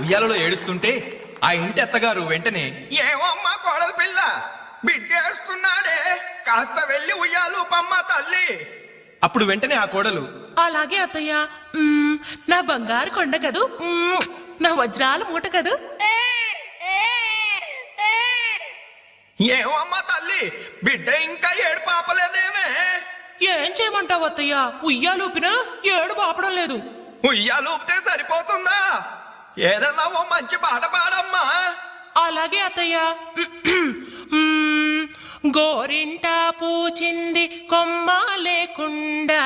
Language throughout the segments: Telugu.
ఉయ్యాలలో ఏడుస్తుంటే ఆ ఇంటి అత్తగారు వెంటనే, ఏమో అమ్మా కోడలి పిల్ల, బిడ్డ ఏడుస్తున్నాడే, కాస్త వెళ్ళి ఉయ్యాలూపమ్మ తల్లి. అప్పుడు వెంటనే ఆ కోడలు, అలాగే అత్తయ్య, నా బంగారు కొండ కదూ, నా వజ్రాల మూట కదూ. ఏమో అమ్మా తల్లి, బిడ్డ ఇంకా ఏడు పాపలేదేమే. ఏం చేయమంటావు అత్తయ్య, ఉయ్యాలూపినా ఏడు పాపడం లేదు. ఉయ్యాలూపితే సరిపోతుందా? ఏదన్నా ఓ మంచి పాట పాడమ్మా. అలాగే అత్తయ్య. గోరింట పూచింది కొమ్మ లేకుండా,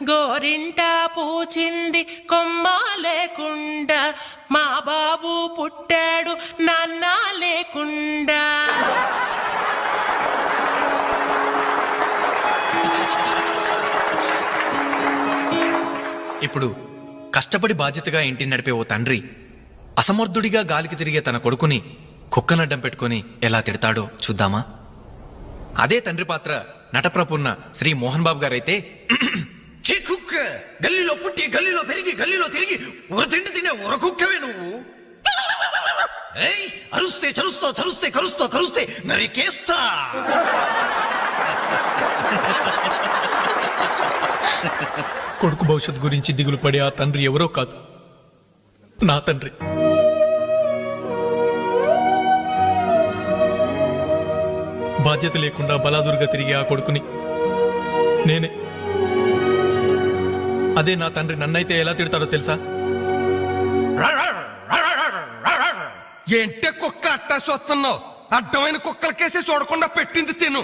గోరింట పూచింది కొమ్మ లేకుండా, మా బాబు పుట్టాడు నాన్న లేకుండా. ఇప్పుడు కష్టపడి బాధ్యతగా ఇంటిని నడిపే ఓ తండ్రి అసమర్థుడిగా గాలికి తిరిగే తన కొడుకుని కుక్కనడ్డం పెట్టుకుని ఎలా తిడతాడో చూద్దామా? అదే తండ్రి పాత్ర నటప్రపున్న శ్రీ మోహన్ బాబు గారైతే, కుక్క గల్లీలో పుట్టి గల్లీలో పెరిగి గల్లీలో తిరిగి ఉరతిండి తినే ఉరకుక్కవే నువ్వు. అరుస్తే చరుస్తా, చరుస్తే కరుస్తా, కరుస్తే నరికేస్తా. కొడుకు భవిష్యత్ గురించి దిగులు పడే ఆ తండ్రి ఎవరో కాదు, నా తండ్రి. బాధ్యత లేకుండా బలాదురుగా తిరిగే ఆ కొడుకుని నేనే. అదే నా తండ్రి నన్నైతే ఎలా తిడతారో తెలుసా? ఏంటే కుక్క అట్టా సొత్తున్నావు? అడ్డమైన కుక్కలకేసి చూడకుండా పెట్టింది తిను.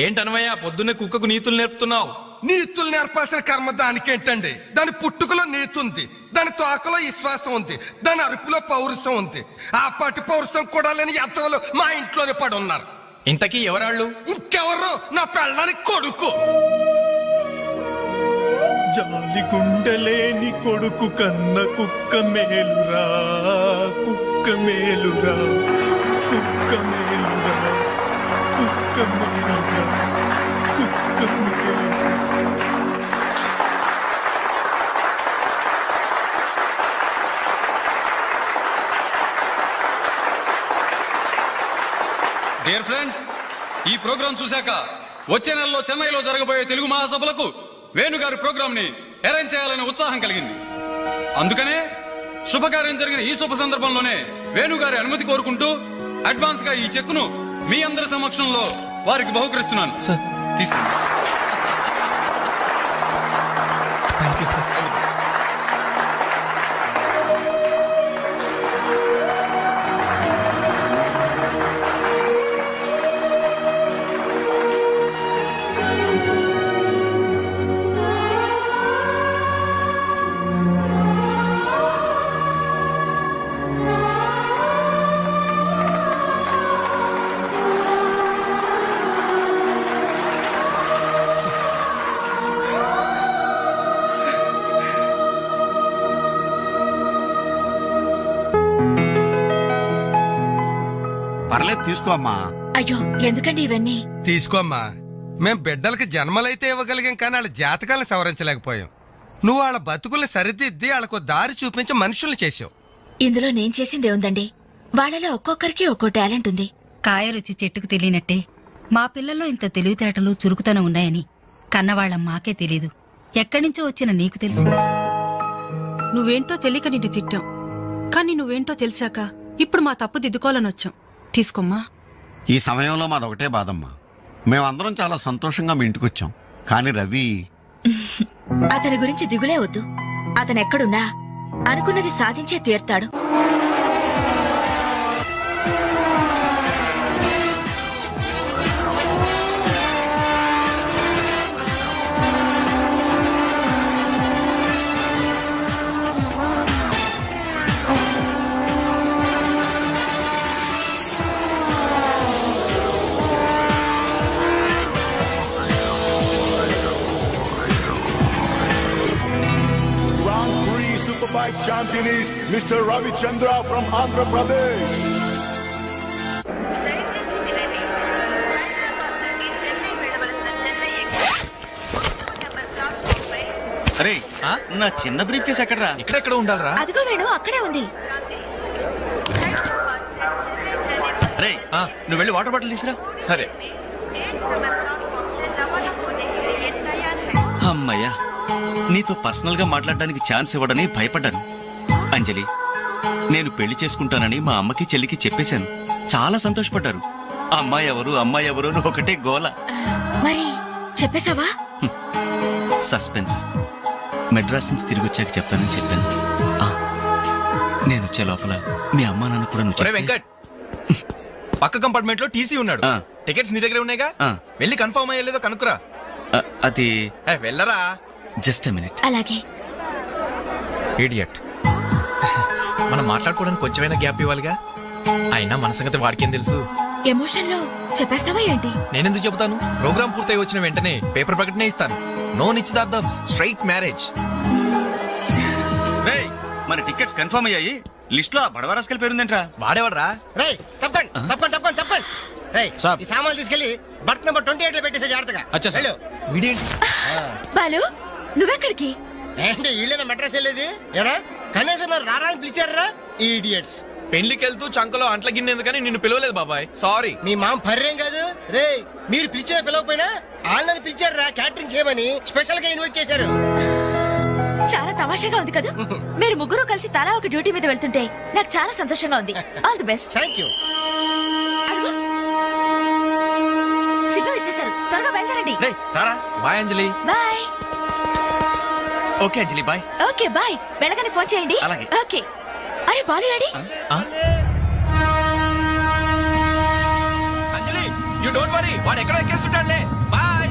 ఏంటనవయ్యా పొద్దున్నే కుక్కకు నీతులు నేర్పుతున్నావు? నీతులు నేర్పాల్సిన కర్మ దానికేంటండి? దాని పుట్టుకలో నీతి ఉంది, దాని తోకలో విశ్వాసం ఉంది, దాని అరుపులో పౌరుషం ఉంది. ఆ పాటి పౌరుషం కూడా లేని ఎంతలో మా ఇంట్లోనే పడి ఉన్నారు. ఇంతకీ ఎవరాళ్ళు? ఇంకెవరు? నా పెళ్ళానికి కొడుకు. జాలి గుండెలేని కొడుకు కన్న కుక్క మేలురా, కుక్క మేలురా, కుక్క మేలురా, కుక్క మేలురా, కుక్క మేలురా. డియర్ ఫ్రెండ్స్, ఈ ప్రోగ్రాం చూశాక వచ్చే నెలలో చెన్నైలో జరగబోయే తెలుగు మహాసభలకు వేణుగారి ప్రోగ్రాం ని అరేంజ్ చేయాలనే ఉత్సాహం కలిగింది. అందుకనే శుభకార్యం జరిగిన ఈ శుభ సందర్భంలోనే వేణుగారి అనుమతి కోరుకుంటూ అడ్వాన్స్ గా ఈ చెక్కును మీ అందరి సమక్షంలో వారికి బహుకరిస్తున్నాను. తీసుకోండి. Thank you sir. పర్లేదు తీసుకో అమ్మా. అయ్యో ఎందుకండి ఇవన్నీ? తీసుకోమ్మా. మేం బిడ్డలకి జన్మలైతే ఇవ్వగలిగాం, కానీ వాళ్ళ జాతకాలను సవరించలేకపోయాం. నువ్వు వాళ్ళ బతుకుల్ని సరిదిద్ది వాళ్ళకు దారి చూపించి మనుషుల్ని చేసావు. ఇందులో నేను చేసిందే ఉందండి. వాళ్ళలో ఒక్కొక్కరికి ఒక్కో టాలెంట్ ఉంది. కాయ రుచి చెట్టుకు తెలియనట్టే మా పిల్లల్లో ఇంత తెలివితేటలు చురుకుతనం ఉన్నాయని కన్నవాళ్ల మాకే తెలీదు. ఎక్కడినుంచో వచ్చిన నీకు తెలిసి. నువ్వేంటో తెలియక నిన్ను తిట్టాం, కానీ నువ్వేంటో తెలిసాక ఇప్పుడు మా తప్పు దిద్దుకోవాలని వచ్చాం. తీసుకోమ్మా. ఈ సమయంలో మాదొకటే బాధమ్మా. మేమందరం చాలా సంతోషంగా మీ ఇంటికి వచ్చాం, కానీ రవి అతని గురించి దిగులే వద్దు. అతనెక్కడున్నా అనుకున్నది సాధించే తీర్తాడు. Champion is Mr. Ravi Chandra from Andhra Pradesh. అరే నా చిన్న బ్రీఫ్ కేసు ఎక్కడరా? ఇక్కడెక్కడ ఉండాలరా? అదిగో వేణు అక్కడే ఉంది. రే నువ్వు వెళ్ళి వాటర్ బాటిల్ తీసురా. సరే. అమ్మయ్యా, నీతో పర్సనల్ గా మాట్లాడడానికి ఛాన్స్ ఇవ్వడని భయపడ్డాను. అంజలి, నేను పెళ్లి చేసుకుంటానని మా అమ్మకి చెల్లికి చెప్పేశాను. చాలా సంతోషపడ్డారు. అమ్మాయి ఎవరు ఒకటే గోల. మరి చెప్పేశావా? సస్పెన్స్. మెడ్రాస్ నుంచి తిరిగి వచ్చాక చెప్తానని చెప్పాను. నేను వచ్చే లోపల మీ అమ్మా నాన్న కూడా నువ్వు వెంకట్, పక్క కంపార్ట్మెంట్ లో టీసీ ఉన్నాడు. టికెట్స్ నీ దగ్గర ఉన్నాయిగా, వెళ్ళి కన్ఫర్మ్ అయ్యలేదో కనుక్కురా. అది వెళ్ళరా. Just minute. అలాగే. ఇడియట్. మనం మాట్లాడుకోవడానికి కొంచెమైనా గ్యాప్ ఇవ్వాలిగా. అయినా మన సంగతి వాడికేం తెలుసు. ఎమోషన్ లో చెప్పేస్తావా ఏంటి? నేనెందుకు చెబుతాను? ప్రోగ్రామ్ పూర్తయి వచ్చిన వెంటనే పేపర్ ప్రకటనే ఇస్తాను. నో నిశ్చితార్థం, స్ట్రైట్ మ్యారేజ్. మన టికెట్స్ కన్ఫర్మ్ అయ్యాయి. లిస్ట్ లో బడవరాస్కల్ పేరుందేంట్రా? వాడేవాడ్రా? ఈ సామాన్లు తీసుకెళ్లి బర్త్ నెంబర్ 28 లో పెట్టేసే జాగ్రత్తగా. బాలు, నువ్వెక్కడికి? ఏంటి వీళ్ళైనా మెడ్రాస్ వెళ్ళేది? ఎరా కనీసం రారా అని పిలిచారా? ఈడియట్స్. పెళ్లికి వెళ్తూ చంకలో అంట్ల గిన్నెందుకని నిన్ను పిలవలేదు బాబాయ్, సారీ. మీ మామ పర్రేం కాదు రే. మీరు పిలిచే పిలవకపోయినా వాళ్ళని పిలిచారా క్యాటరింగ్ చేయమని స్పెషల్ గా ఇన్వైట్ చేశారు. చాలా తమాషాగా ఉంది కదా. మీరు ముగ్గురు కలిసి తలా ఒక డ్యూటీ మీద వెళ్తుంటే నాకు చాలా సంతోషంగా ఉంది. All the best. Thank you. Signal ఇచ్చేశారు, త్వరగా బయలుదేరండి. Bye Anjali. Bye. Okay Anjali, bye. Okay bye. వెళ్ళగానే ఫోన్ చేయండి. ఓకే. అరే బాలు ఏడి? అంజలి, యు డోంట్ వరీ, వాడు ఎక్కడ ఎక్కేస్తుంటాడులే. Bye.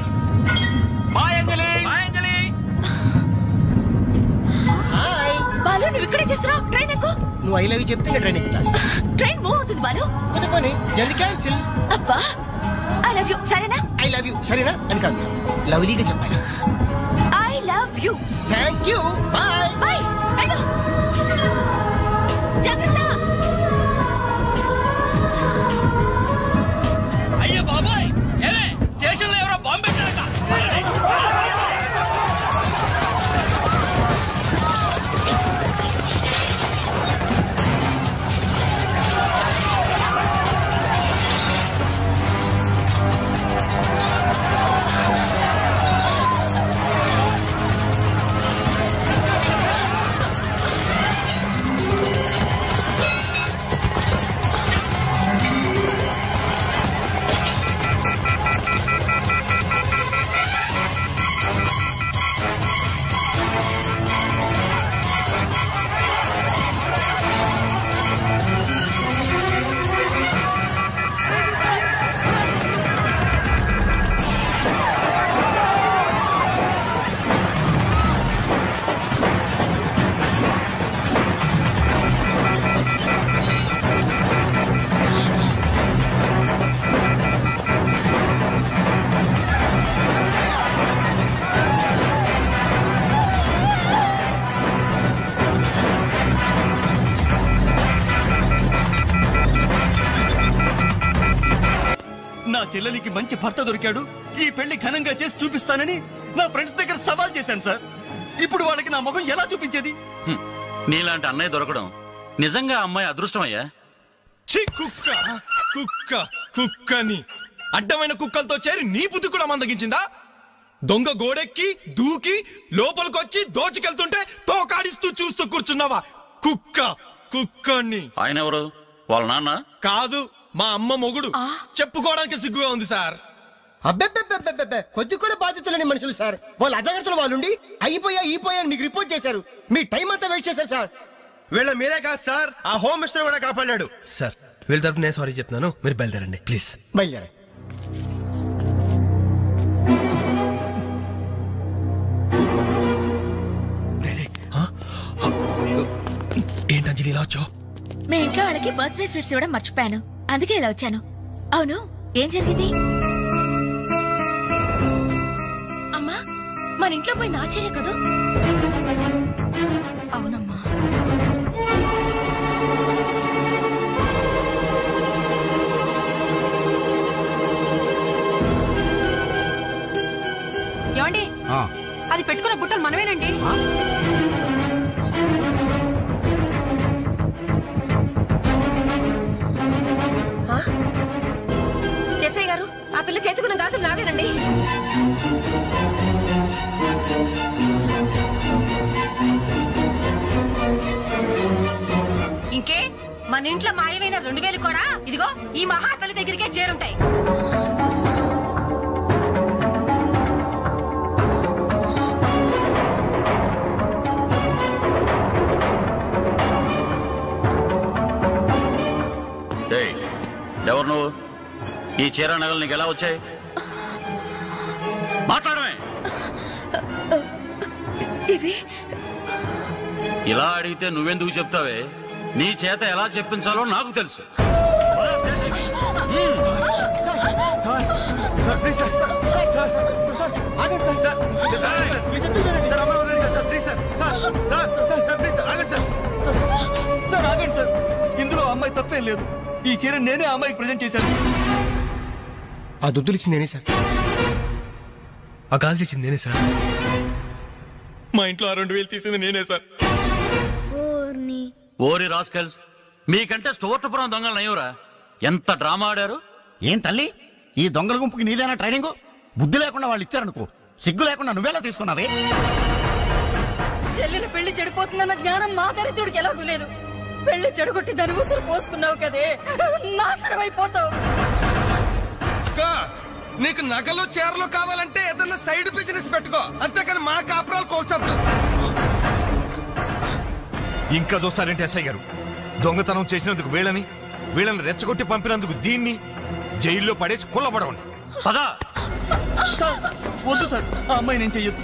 Bye Anjali. Bye Anjali. Balu, నువ్వు ఇక్కడే చేస్తున్నావు? ట్రైన్ ఎక్కు. నువ్వు ఐ లవ్ యూ చెప్తే ట్రైన్ ఎక్కుతా. ట్రైన్ మూవ్ అవుతుంది బాలు. పోనీ జల్ది క్యాన్సిల్. అబ్బా, ఐ లవ్ యూ సరేనా? ఐ లవ్ యూ సరేనా అని కాదు, లవ్లీగా చెప్పాలి. I love you. Thank you. Bye. Bye. వెళ్ళు. జాగ్రత్త. అయ్యో బాబాయ్, ఏమే స్టేషన్లో ఎవరో బాంబు పెట్టారట. నా చెల్లెలికి మంచి భర్త దొరికాడు, ఈ పెళ్లి ఘనంగా చేసి చూపిస్తానని నా ఫ్రెండ్స్ దగ్గర సవాల్ చేశాను సార్. ఇప్పుడు వాళ్ళకి నా ముఖం ఎలా చూపించేది? నీలాంటి అన్నయ్య దొరకడం నిజంగా అమ్మాయి అదృష్టమయ్యా. కుక్క కుక్క కుక్కని అడ్డమైన కుక్కలతో చేరి నీ బుద్ధి కూడా మందగించిందా? దొంగ గోడెక్కి దూకి లోపలికొచ్చి దోచుకెళ్తుంటే తోకాడిస్తూ చూస్తూ కూర్చున్నావా? కుక్క కుక్కని. ఆయన ఎవరు? వాళ్ళ నాన్న కాదు, మా అమ్మ మొగుడు. చెప్పుకోవడానికి సిగ్గుగా ఉంది సార్. అబ్బెబ్బెబ్బెబ్బెబ్బె, కొద్ది కూడా బాధ్యత లేని మనుషులు సార్. వాళ్ళు అజాగ్రత్తలు వాళ్ళుండి అయిపోయా మీకు రిపోర్ట్ చేశారు. మీ టైం అంతా వేస్ట్ చేశారు సార్. వీళ్ళ మీరే కాదు సార్, ఆ హోమ్ మినిస్టర్ కూడా కాపాడాడు సార్. వీళ్ళ తరపు నేను సారీ చెప్తున్నాను, మీరు బయలుదేరండి ప్లీజ్. బయలుదేరండి. ఏంటంజలి ఇలా వచ్చావు? మీ ఇంట్లో వాళ్ళకి బర్త్డే స్వీట్స్ ఇవ్వడం మర్చిపోయాను, అందుకే ఇలా వచ్చాను. అవును, ఏం జరిగింది? అమ్మా, మన ఇంట్లో పోయి ఆశ్చర్య కదా. అవునమ్మా. ఏమండి, అది పెట్టుకున్న బుట్టలు మనమేనండి. గారు ఆ పిల్ల చేతుకున్న గాజులు నావేనండి. ఇంకే మన ఇంట్లో మాయమైన 2000 కూడా ఇదిగో ఈ మహాతల్లి దగ్గరికే చేరుంటాయి. ఎవరు నువ్వు? ఈ చీర నగలు నీకు ఎలా వచ్చాయి? మాట్లాడమే. ఇలా అడిగితే నువ్వెందుకు చెప్తావే? నీ చేత ఎలా చెప్పించాలో నాకు తెలుసు. ఇందులో అమ్మాయి తప్పేం లేదు. ఈ చీర నేనే అమ్మాయికి ప్రజెంట్ చేశాను. ఆ దుద్దులు ఇచ్చింది నేనే సార్. ఆ గాజులు ఇచ్చింది నేనే సార్. మా ఇంట్లో ఆ 2000 తీసింది నేనే సార్. ఓరి రాస్కల్స్, మీకంటే స్టోర్టపురం దొంగలు నయ్యవరా? ఎంత డ్రామా ఆడారు. ఏం తల్లి, ఈ దొంగల గుంపుకి నీదేనా ట్రైనింగ్? బుద్ధి లేకుండా వాళ్ళు ఇచ్చారనుకో, సిగ్గు లేకుండా నువ్వెలా తీసుకున్నావే? చెల్లెలు పెళ్లి చెడిపోతుందన్న జ్ఞానం మా దరిద్రుడికి ఎలాగూ లేదు. పెళ్లి చెడగొట్టి దాని ఉసురు పోసుకున్నావు కదే, నాశనం అయిపోతావు. నీకు నగలు చీరలు కావాలంటే ఏదన్నా సైడ్ బిజినెస్ పెట్టుకో, అంతేకాని మా కాపురాలు కోల్చొద్దు. ఇంకా చూస్తారంటే ఎస్ఐ గారు, దొంగతనం చేసినందుకు వీళ్ళని రెచ్చగొట్టి పంపినందుకు దీన్ని జైల్లో పడేసి కుల్లబడవండి. పదా వద్దు సార్, ఆ అమ్మాయి నేను చెయ్యొద్దు.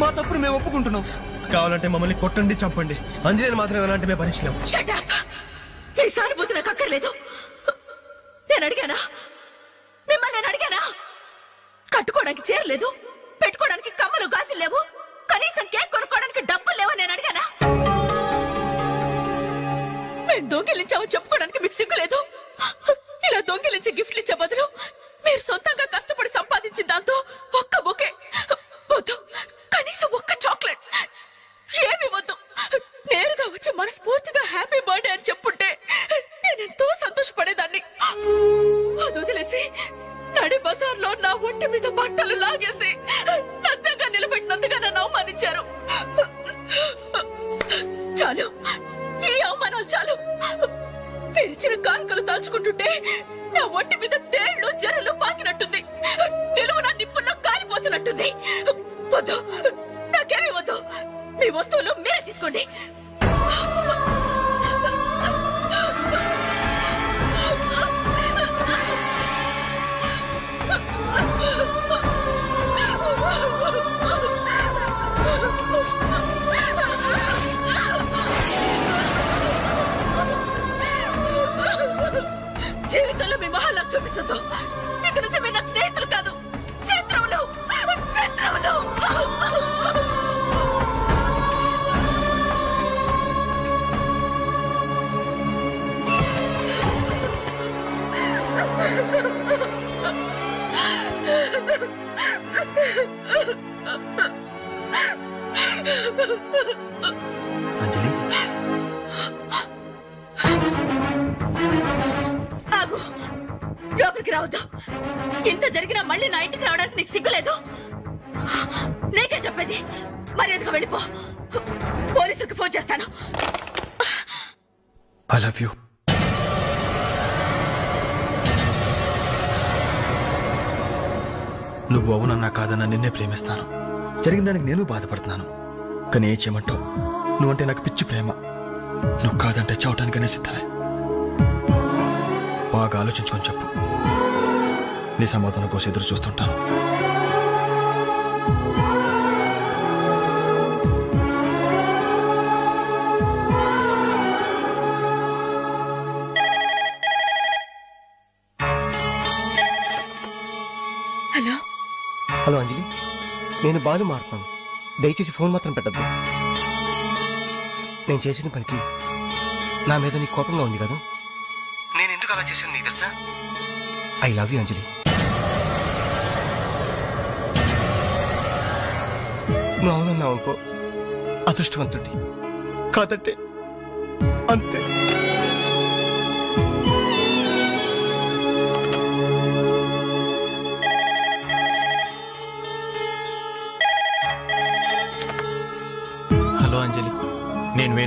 మా తప్పును మేము ఒప్పుకుంటున్నాం. కావాలంటే మమ్మల్ని కొట్టండి, చంపండి. అంజలిని మాత్రం ఎలాంటి మేము భరించలేం. మీ సానుభూతి నాకు అక్కర్లేదు. నేను అడిగానా? మిమ్మల్ని నేను అడిగానా? కట్టుకోవడానికి చీరలేదు, పెట్టుకోవడానికి కమ్మలు గాజులు లేవు, కనీసం కేక్ కొనుక్కోవడానికి డబ్బులు లేవా నేను అడిగానా? మేము దొంగిలించామని చెప్పుకోవడానికి మీకు సిగ్గులేదు? ఇలా దొంగిలించి గిఫ్ట్లు ఇచ్చే బదులు మీరు సొంతంగా కష్టపడి సంపాదించిన దాంతో ఒక్క బొకే వద్దు, కనీసం ఒక్క చాక్లెట్ ఏమి వద్దు, నేరుగా వచ్చి మనస్ఫూర్తిగా హ్యాపీ బర్త్డే అని చెప్పుంటే నేనెంతో సంతోషపడేదాన్ని. అది వదిలేసి నడి బజార్లో నా ఒంటి మీద బట్టలు లాగేసి నగ్నంగా నిలబెట్టినందుగా నన్ను అవమానించారు. చాలు, ఈ అవమానాలు చాలు. తెరిచిన కానుకలు దాచుకుంటుంటే నా ఒంటి మీద తేళ్లు జరలు పాకినట్టుంది, నిలువు నా నిప్పుల్లో కాలిపోతున్నట్టుంది. వద్దు, నాకేమీ వద్దు. మీ వస్తువులు మీరే తీసుకోండి. జీవితంలో మీ మహాలకు చూపించొద్దు. ఇక నుంచి మీరు నాకు స్నేహితులు కాదు, శత్రువులు. అంజలి, ఆగు, లోపలికి రావద్దు. ఇంత జరిగినా మళ్ళీ నా ఇంటికి రావడానికి నీకు సిగ్గులేదు? నీకే చెప్పేది, మర్యాదగా వెళ్ళిపో. పోలీసులకు ఫోన్ చేస్తాను. I love you. నువ్వు అవునన్నా కాదన్నా నిన్నే ప్రేమిస్తాను. జరిగిన దానికి నేను బాధపడుతున్నాను, కానీ ఏం చేయమంటావు? నువ్వంటే నాకు పిచ్చి ప్రేమ. నువ్వు కాదంటే చావటానికనే సిద్ధమే. బాగా ఆలోచించుకొని చెప్పు. నీ సమాధానం కోసం ఎదురు చూస్తుంటాను. హలో హలో అంజలి, నేను బాలు మారుతున్నాను. దయచేసి ఫోన్ మాత్రం పెట్టద్దు. నేను చేసిన పనికి నా మీద నీకు కోపంగా ఉంది కదా? నేను ఎందుకు అలా చేశాను నీకు తెలుసా? ఐ లవ్ యూ అంజలి. నువ్వు అవునన్నావు అనుకో, అదృష్టవంతుడి. కాదంటే అంతే.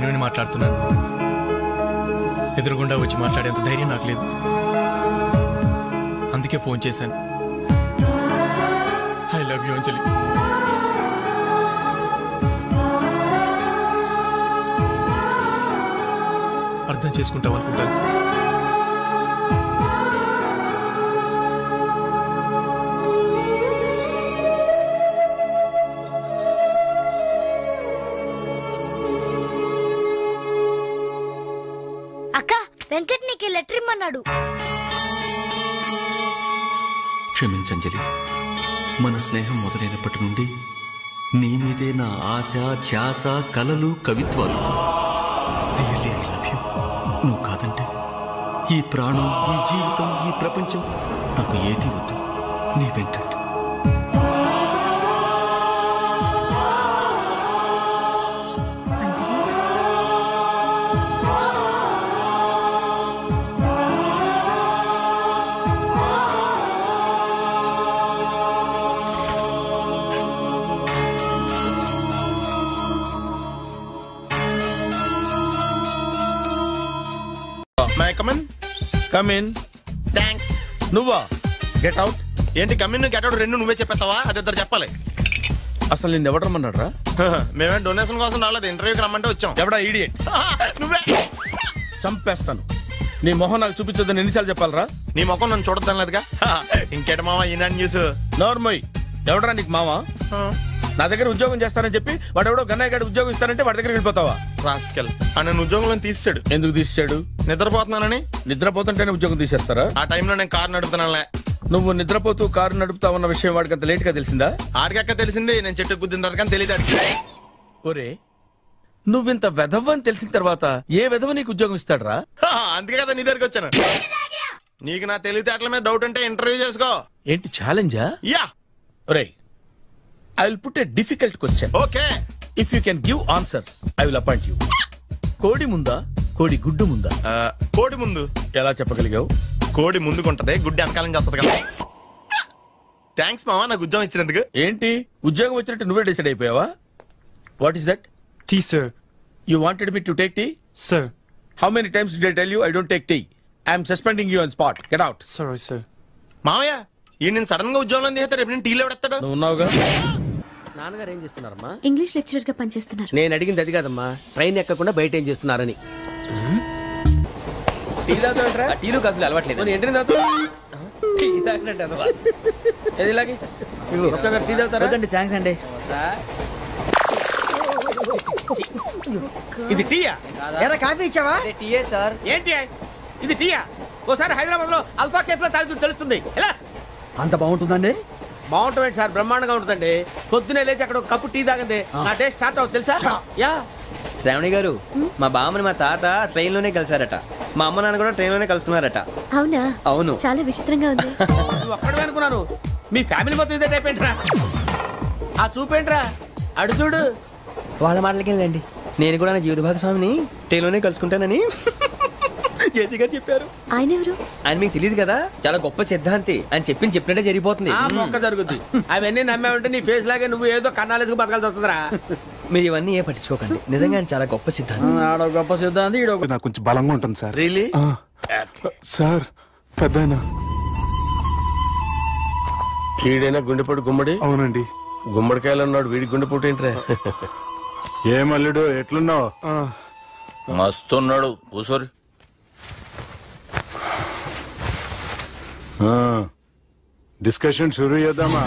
వేణుని మాట్లాడుతున్నాను. ఎదురుగుండా వచ్చి మాట్లాడేంత ధైర్యం నాకు లేదు. అందుకే ఫోన్ చేశాను. ఐ లవ్ యూ అంజలి. అర్థం చేసుకుంటావు అనుకుంటాను. అక్క, వెంకట్ నీకు లెటర్ ఇమ్మన్నాడు. క్షమించంజలి, మన స్నేహం మొదలైనప్పటి నుండి నీ మీదే నా ఆశ, ధ్యాస, కలలు, కవిత్వాలు. Really I love you. నువ్వు కాదంటే ఈ ప్రాణం, ఈ జీవితం, ఈ ప్రపంచం నాకు ఏది వద్దు. నీ వెంకట్. కమిన్. థ్యాంక్స్. నువ్వా? Get out. ఏంటి కమిన్ గెట్ అవుట్ రెండు నువ్వే చెప్పేస్తావా? అది ఇద్దరు చెప్పాలి. అసలు నేను ఎవరు రమ్మన్నాడు రా? మేమే డొనేషన్ కోసం రాలేదు, ఇంటర్వ్యూకి రమ్మంటే వచ్చాం. ఎవడా ఈడియట్? నువ్వే. చంపేస్తాను. నీ మొహం నాకు చూపించొద్దని ఎన్నిసార్లు చెప్పాలరా? నీ మొహం నన్ను చూడద్దాం లేదుగా. ఇంకేట మావా ఈనాడు న్యూస్. నోర్మోయ్, ఎవడరా నీకు మావా? నా దగ్గర ఉద్యోగం చేస్తానని చెప్పి వాడు ఎవడో గన్నయ్య గారి ఉద్యోగం ఇస్తానంటే వాడి దగ్గర వెళ్ళిపోతావా? రాస్కెల్. నన్ను ఉద్యోగంలో తీసాడు. ఎందుకు తీసాడు? నిద్రపోతున్నానని. నిద్రపోతుంటేనే ఉద్యోగం తీసేస్తారా? ఆ టైంలో నేను కారు నడుపుతున్నానులే. నువ్వు నిద్రపోతూ కారు నడుపుతావు అన్న విషయం వాడికి అంత లేట్ గా తెలిసిందా? ఆడికక్క తెలిసింది, నేను చెట్టు గుద్దిన తర్వాత కానీ తెలియదు. ఒరే, నువ్వింత వెధవ్ అని తెలిసిన తర్వాత ఏ వెధవ నీకు ఉద్యోగం ఇస్తాడరా? అందుకే కదా నీ దగ్గరికి వచ్చాను. నీకు నా తెలివితేటల మీద డౌట్ అంటే ఇంటర్వ్యూ చేసుకో. ఏంటి ఛాలెంజా? యా. ఒరే, I will put a difficult question. Okay. If you can give answer, I will appoint you. కోడి ముందా, కోడి గుడ్డు ముందా? కోడి ముందు. ఎలా చెప్పగలిగావు? కోడి ముందుకుంటది, గుడ్డి వెనకాలని చేస్తుంది కదా. థ్యాంక్స్ మావా నాకు ఉద్యోగం ఇచ్చినందుకు. ఏంటి ఉద్యోగం వచ్చినట్టు నువ్వే డిసైడ్ అయిపోయావా? What is that? Tea sir. You wanted me to take tea? Sir. How many times did I tell you I don't take tea? I am suspending you on spot. Get out. Sorry, sir. మావయ్య, ఈ నేను సడన్ గా ఉద్యోగంలో తీస్తాడు. రేపు నేను టీలో ఎవడెత్తాడు? నువ్వు ఉన్నావుగా. నాన్నగారు ఏం చేస్తున్నారమ్మా? ఇంగ్లీష్ లెక్చరర్ గా పనిచేస్తున్నారు. నేను అడిగింది అది కాదమ్మా, ట్రైన్ ఎక్కకుండా బయట ఏం చేస్తున్నారని. టీ తాగుతాంట్రా? టీలు కాఫీలు అలవాట్లేదు. ఏంటి తాగుతా? టీ తాగినట్టు ఇలాగే ఒక్కగారు టీ తాగుతారా? థ్యాంక్స్ అండి. ఇది టీయా? ఎరా కాఫీ ఇచ్చావా? టీయే సార్. ఏంటి ఇది టీయా? ఓసారి హైదరాబాద్ లో అల్ఫా కేఫ్ లో తాగుతూ తెలుస్తుంది. ఎలా అంత బాగుంటుందండి? బాగుంటుంది సార్, బ్రహ్మాండంగా ఉంటుందండి. పొద్దునే లేచి అక్కడ ఒక కప్పు టీ తాగండి, నా డే స్టార్ట్ అవుతుంది తెలుసా? యా. శ్రావణి గారు, మా బామ్మని మా తాత ట్రైన్ లోనే కలిసారట. మా అమ్మ నాన్న కూడా ట్రైన్ లోనే కలుస్తున్నారట. అవునా? అవును. చాలా విచిత్రంగా ఉంది. నువ్వు ఒక్కడే అనుకున్నాను, మీ ఫ్యామిలీ మొత్తం ఇదే టైప్ ఏంట్రా? ఆ చూపేంట్రా, అడు చూడు. వాళ్ళ మాటలకి వెళ్ళండి. నేను కూడా నా జీవిత భాగస్వామిని ట్రైన్ లోనే కలుసుకుంటానని జేసీ గారు చెప్పారు. ఆయన ఎవరు? ఆయన మీకు తెలియదు కదా, చాలా గొప్ప సిద్ధాంతి అని చెప్పినట్టే జరిగిపోతుంది. మొక్క జరుగుద్ది. అవన్నీ నమ్మే ఉంటే నీ ఫేస్ లాగే నువ్వు ఏదో కన్నాలేసుకు బతకాల్సి వస్తుందిరా. మీరు ఇవన్నీ ఏ పట్టించుకోకండి. నిజంగా ఆయన చాలా గొప్ప సిద్ధాంతి. గొప్ప సిద్ధాంతి. నాకు కొంచెం బలంగా ఉంటుంది సార్. రియలీ? సార్ పెద్దయినా ఈడైనా గుండెపోటు గుమ్మడి? అవునండి. గుమ్మడికాయలు అన్నాడు, వీడి గుండెపోటు ఏంట్రా? ఏ మల్లుడు ఎట్లున్నావు? మస్తున్నాడు. కూసోరి. డిస్కషన్ షురూ చేద్దామా?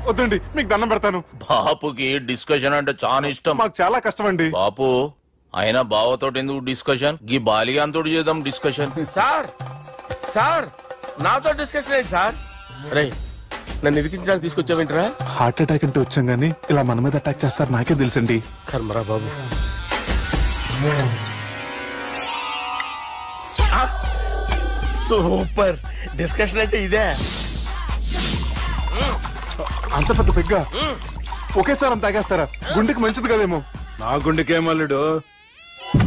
వద్దండి, మీకు దండం పెడతాను. బాపుకి డిస్కషన్ అంటే చాలా ఇష్టం. మాకు చాలా కష్టం అండి. బాపు అయినా బావతోటి ఎందుకు డిస్కషన్? గీ బాలిగాంతోటి చేద్దాం డిస్కషన్. సార్ సార్ నాతో డిస్కషన్ ఏంటి సార్? రే, నన్ను ఇరికించడానికి తీసుకొచ్చావేంట్రా? హార్ట్ అటాక్ అంటే వచ్చాం గానీ ఇలా మన మీద అటాక్ చేస్తారు నాకే తెలుసండి. కర్మరా బాబు. సూపర్. డిస్కషన్ అంటే ఇదే. అంత పెద్ద పెగ్గా ఒకేసారి అంత తాగేస్తారా? గుండెకి మంచిది కదేమో. నా గుండెకే మల్లుడు.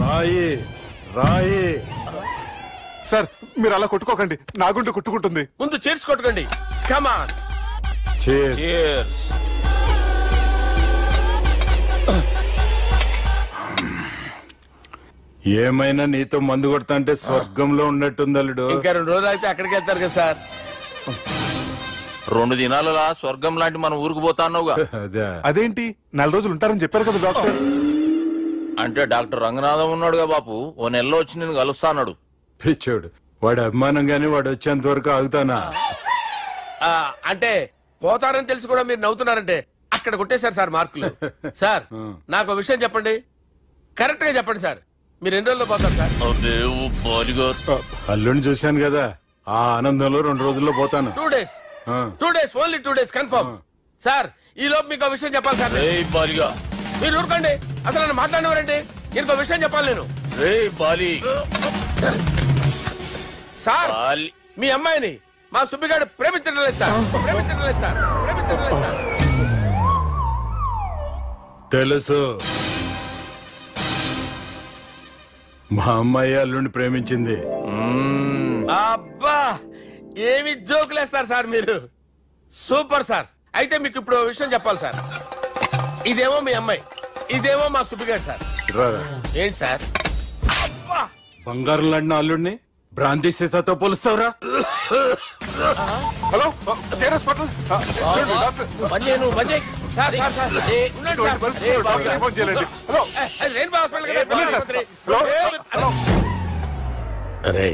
రాయి రాయి. సార్ మీరు అలా కొట్టుకోకండి, నా గుండె కొట్టుకుంటుంది. ముందు చేర్చి కొట్టుకోండి. కమాన్. ఏమైనా నీతో మందు కొడతా అంటే స్వర్గంలో ఉన్నట్టుంది అల్లుడు. ఇంకా 2 రోజులు అయితే అక్కడికి వెళ్తారు కదా సార్. 2 దినాలలా స్వర్గం లాంటి మన ఊరికి పోతాన్నావుగా. అదేంటి 4 రోజులు ఉంటారని చెప్పారు కదా డాక్టర్. అంటే డాక్టర్ రంగనాథం ఉన్నాడుగా బాపు, ఓ నెలలో వచ్చి నేను కలుస్తా అన్నాడు. పిచ్చోడు, వాడు అభిమానంగానే వాడు వచ్చేంత వరకు ఆగుతానా? అంటే పోతారని తెలిసి కూడా మీరు నవ్వుతున్నారంటే అక్కడ కొట్టేశారు సార్ మార్కులు. సార్ నాకు విషయం చెప్పండి, కరెక్ట్ గా చెప్పండి సార్, మీరు ఎన్ని రోజుల్లో పోతారు సార్? అల్లుడిని చూశాను కదా, ఆ ఆనందంలో 2 రోజుల్లో పోతాను. 2 days, 2 days, only 2 days confirm. Sir ఈ లోపు మీకు విషయం చెప్పాలి సార్. మీరు ఊరుకోండి, అసలు నన్ను మాట్లాడినవారండి, ఇంకో విషయం చెప్పాలి నేను. సార్ మీ అమ్మాయిని మా సుబ్బిగాడు ప్రేమించడం లేదు సార్, ప్రేమించడం లేదు సార్, ప్రేమించడం లేదు సార్. తెలుసు, మా అమ్మాయి అల్లుడిని ప్రేమించింది. అబ్బా ఏమి జోకులేస్తారు సార్ మీరు, సూపర్ సార్. అయితే మీకు ఇప్పుడు విషయం చెప్పాలి సార్. ఇదేమో మీ అమ్మాయి, ఇదేమో మా సుబ్బిగాడు సార్. ఏంటి సార్? బంగారం లాంటి అల్లుడిని భ్రాంతి సీతాతో పోలుస్తావురా? హలో అరే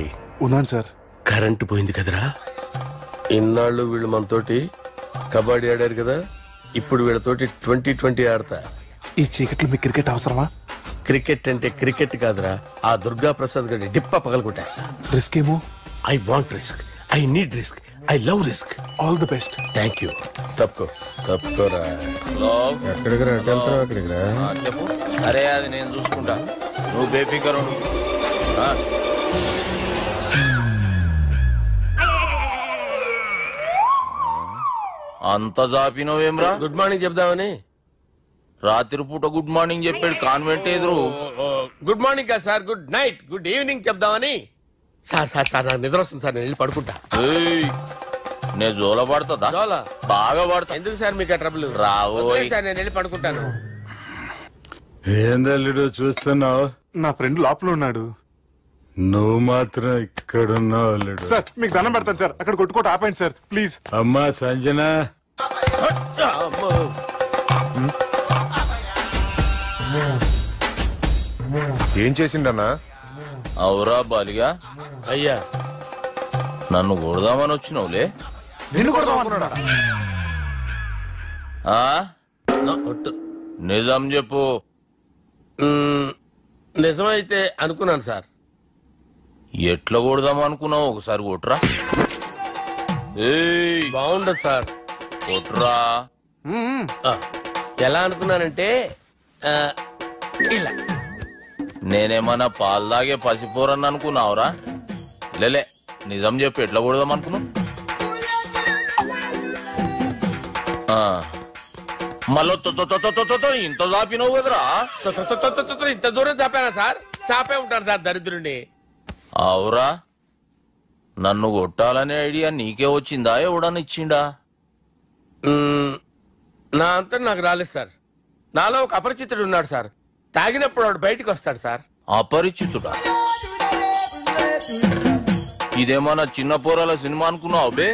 ఉన్నాను సార్. కరెంటు పోయింది కదరా, ఇన్నాళ్ళు వీళ్ళు మనతోటి కబడ్డీ ఆడారు కదా, ఇప్పుడు వీళ్ళతోటి 2020 ఆడతా. ఈ చీకట్లో మీ క్రికెట్ అవసరమా? క్రికెట్ అంటే క్రికెట్ కాదురా, ఆ దుర్గా ప్రసాద్ గారి డిప్ప పగలగొట్టేస్తా. రిస్క్ ఏమో? I want risk, I need risk, I love risk. All the best. Thank you. తప్పుకోరా. ఎక్కడికి రా, అక్కడికి రా. చెప్పు. అరే అది నేను చూసుకుంటా, నువ్వు బేఫికర్ ఉండు. అంత జాపినవేమ్రా? గుడ్ మార్నింగ్ చెప్దామని. రాత్రి పూట గుడ్ మార్నింగ్ చెప్పాడు కాన్వెంట్ ఎదురు. గుడ్ మార్నింగ్ కాదు sir, good night, good evening చెప్దామని. సార్ సార్ సార్ నాకు నిద్ర వస్తుంది సార్, నేను వెళ్ళి పడుకుంటా. నేను జోల పడుతుందా? జోల బాగా పడతా. ఎందుకు సార్ మీకు ట్రబుల్? రావు సార్, నేను వెళ్ళి పడుకుంటాను. ఏందల్లుడు చూస్తున్నావు? నా ఫ్రెండ్ లోపల ఉన్నాడు. నువ్వు మాత్రం ఇక్కడున్నావు అల్లుడు. సార్ మీకు దండం పెడతాను సార్, అక్కడ కొట్టుకోట ఆపండి సార్ ప్లీజ్. అమ్మా సంజన, ఏం చేసిండన్నా? అవురా బాలిగా, అయ్యా నన్ను కొడదామని వచ్చినావులే. నిజం చెప్పు. నిజమైతే అనుకున్నాను సార్. ఎట్లా కొడదాం అనుకున్నావు? ఒకసారి కొట్రా. బాగుండదు సార్, కొట్రా. ఎలా అనుకున్నానంటే ఇలా. నేనేమన్నా పాలు తాగే పసిపోరని అనుకున్నావురా? లేలే, నిజం చెప్పి ఎట్లా కొడదాం అనుకున్నావు? మళ్ళీ ఇంత చాపినావు కదరా? ఇంత దూరం చాపానా సార్? చాపే ఉంటాను సార్ దరిద్రుడిని. అవురా, నన్ను కొట్టాలనే ఐడియా నీకే వచ్చిందా? ఎవడని ఇచ్చిండా? నా అంతా నాకు రాలేదు సార్. నాలో ఒక అపరిచితుడు ఉన్నాడు సార్, తాగినప్పుడు వాడు బయటికి వస్తాడు సార్. అపరిచితుడా? ఇదేమన్నా చిన్న పోరాల సినిమా అనుకున్నావు బే?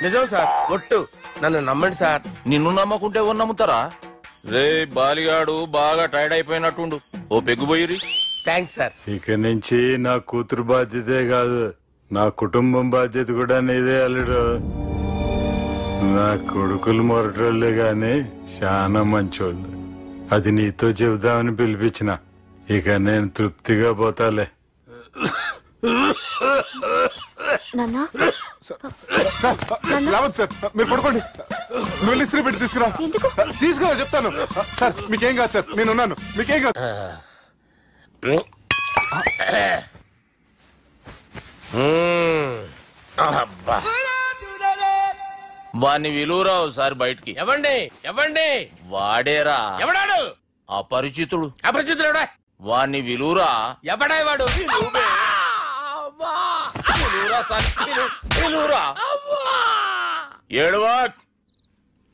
నిజం సార్, ఒట్టు, నన్ను నమ్మండి సార్. నిన్ను నమ్మకుంటే ఎవరు నమ్ముతారా? రే బాలిగాడు బాగా టైర్డ్ అయిపోయినట్టుండు, ఓ పెగ్గుపోయిరి. Thanks sir. ఇక నుంచి నా కూతురు బాధ్యతే కాదు, నా కుటుంబం బాధ్యత కూడా నీదే అల్లుడు. నా కొడుకులు మొరటోళ్ళే గాని చాలా మంచోళ్ళు. అది నీతో చెబుదామని పిలిపించిన. ఇక నేను తృప్తిగా పోతాలే. సార్ మీరు పడుకోండి, నువ్వు వెళ్ళి ఇస్త్రీ పెట్టి తీసుకురా. తీసుకురా చెప్తాను. సార్ మీకేం కాదు సార్, నేనున్నాను, మీకేం కాదు. వాణ్ణి విలువరావు సార్ బయటికి. ఎవండి ఎవండి? వాడేరా. ఎవడాడు? అపరిచితుడు. అపరిచితుడు ఎవడా? వాణ్ణి విలువరా. ఎవడా వాడు? ఏడవా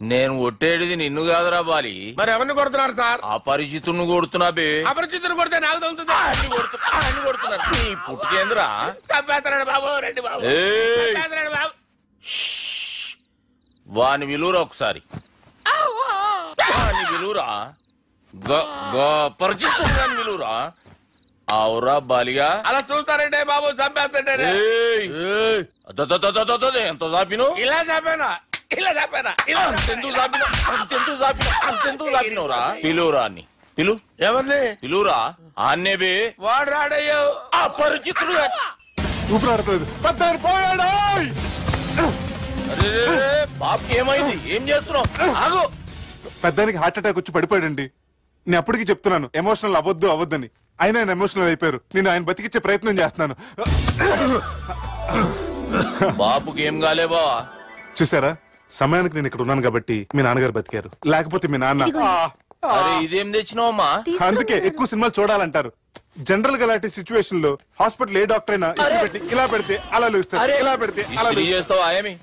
నేను కొట్టేది నిన్ను కాదురా బాలి. మరి ఎవరిని కొడుతున్నారు సార్? అపరిచితుడిని కొడుతున్నా బే. అపరిచితుడు కొడితే నాకు తగులుతుంది. అన్ని కొడుతున్నారు. నీ పుట్టుకేంద్రా? చంపేస్తున్నాడు బాబు, రండి బాబు. చంపేస్తున్నాడు బాబు. వాని విలువరా ఒకసారి. వాని విలువరా. పరిచితుడు అని విలువరా. అవురా బాలిగా. అలా చూస్తారంటే బాబు చంపేస్తాడే. ఎంత చాపిను? ఇలా చంపానా, ఇలా చంపానా, ఇలా అంతెందుకు చాపిన, అంతెందుకు చాపిన, అంతెందుకు చాపినవురా? పిలువురా అని. పిలు. ఎవరిని? పిలువురా. ఆన్నే బే. వాడు రాడయ్యో. అపరిచితుడు. ఊపిరాడలేదు. పోయాడు. అరే బాబుకి ఏమైంది? ఏం చేస్తున్నావు? ఆగు. పెద్దానికి హార్ట్ అటాక్ వచ్చి పడిపోయాడండి. నేను అప్పటికి చెప్తున్నాను ఎమోషనల్ అవ్వద్దని. ఆయన ఎమోషనల్ అయిపోయారు. నేను ఆయన బతికిచ్చే ప్రయత్నం చేస్తున్నాను. బాబుకి ఏం కాలే బావా? చూసారా, సమయానికి నేను ఇక్కడ ఉన్నాను కాబట్టి మీ నాన్నగారు బతికారు. లేకపోతే మీ నాన్న. ఇదేం తెచ్చినావమ్మా? అందుకే ఎక్కువ సినిమాలు చూడాలంటారు. జనరల్ గా అలాంటి సిచ్యువేషన్ లో హాస్పిటల్ ఏ డాక్టర్ అయినా ఇలా పెడితే అలా లూస్తారు, ఇలా పెడితే అలా చేస్తావా? ఏమి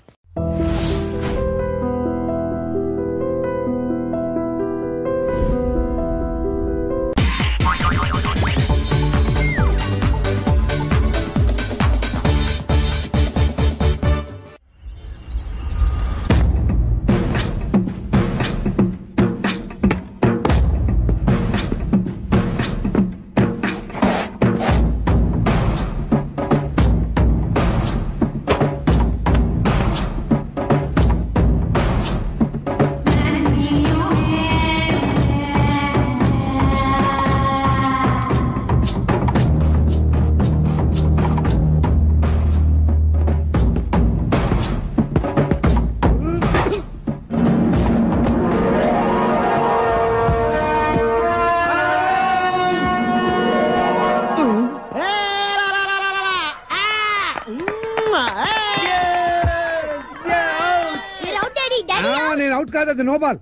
నేను అవుట్ కాదు, అది నో బాల్.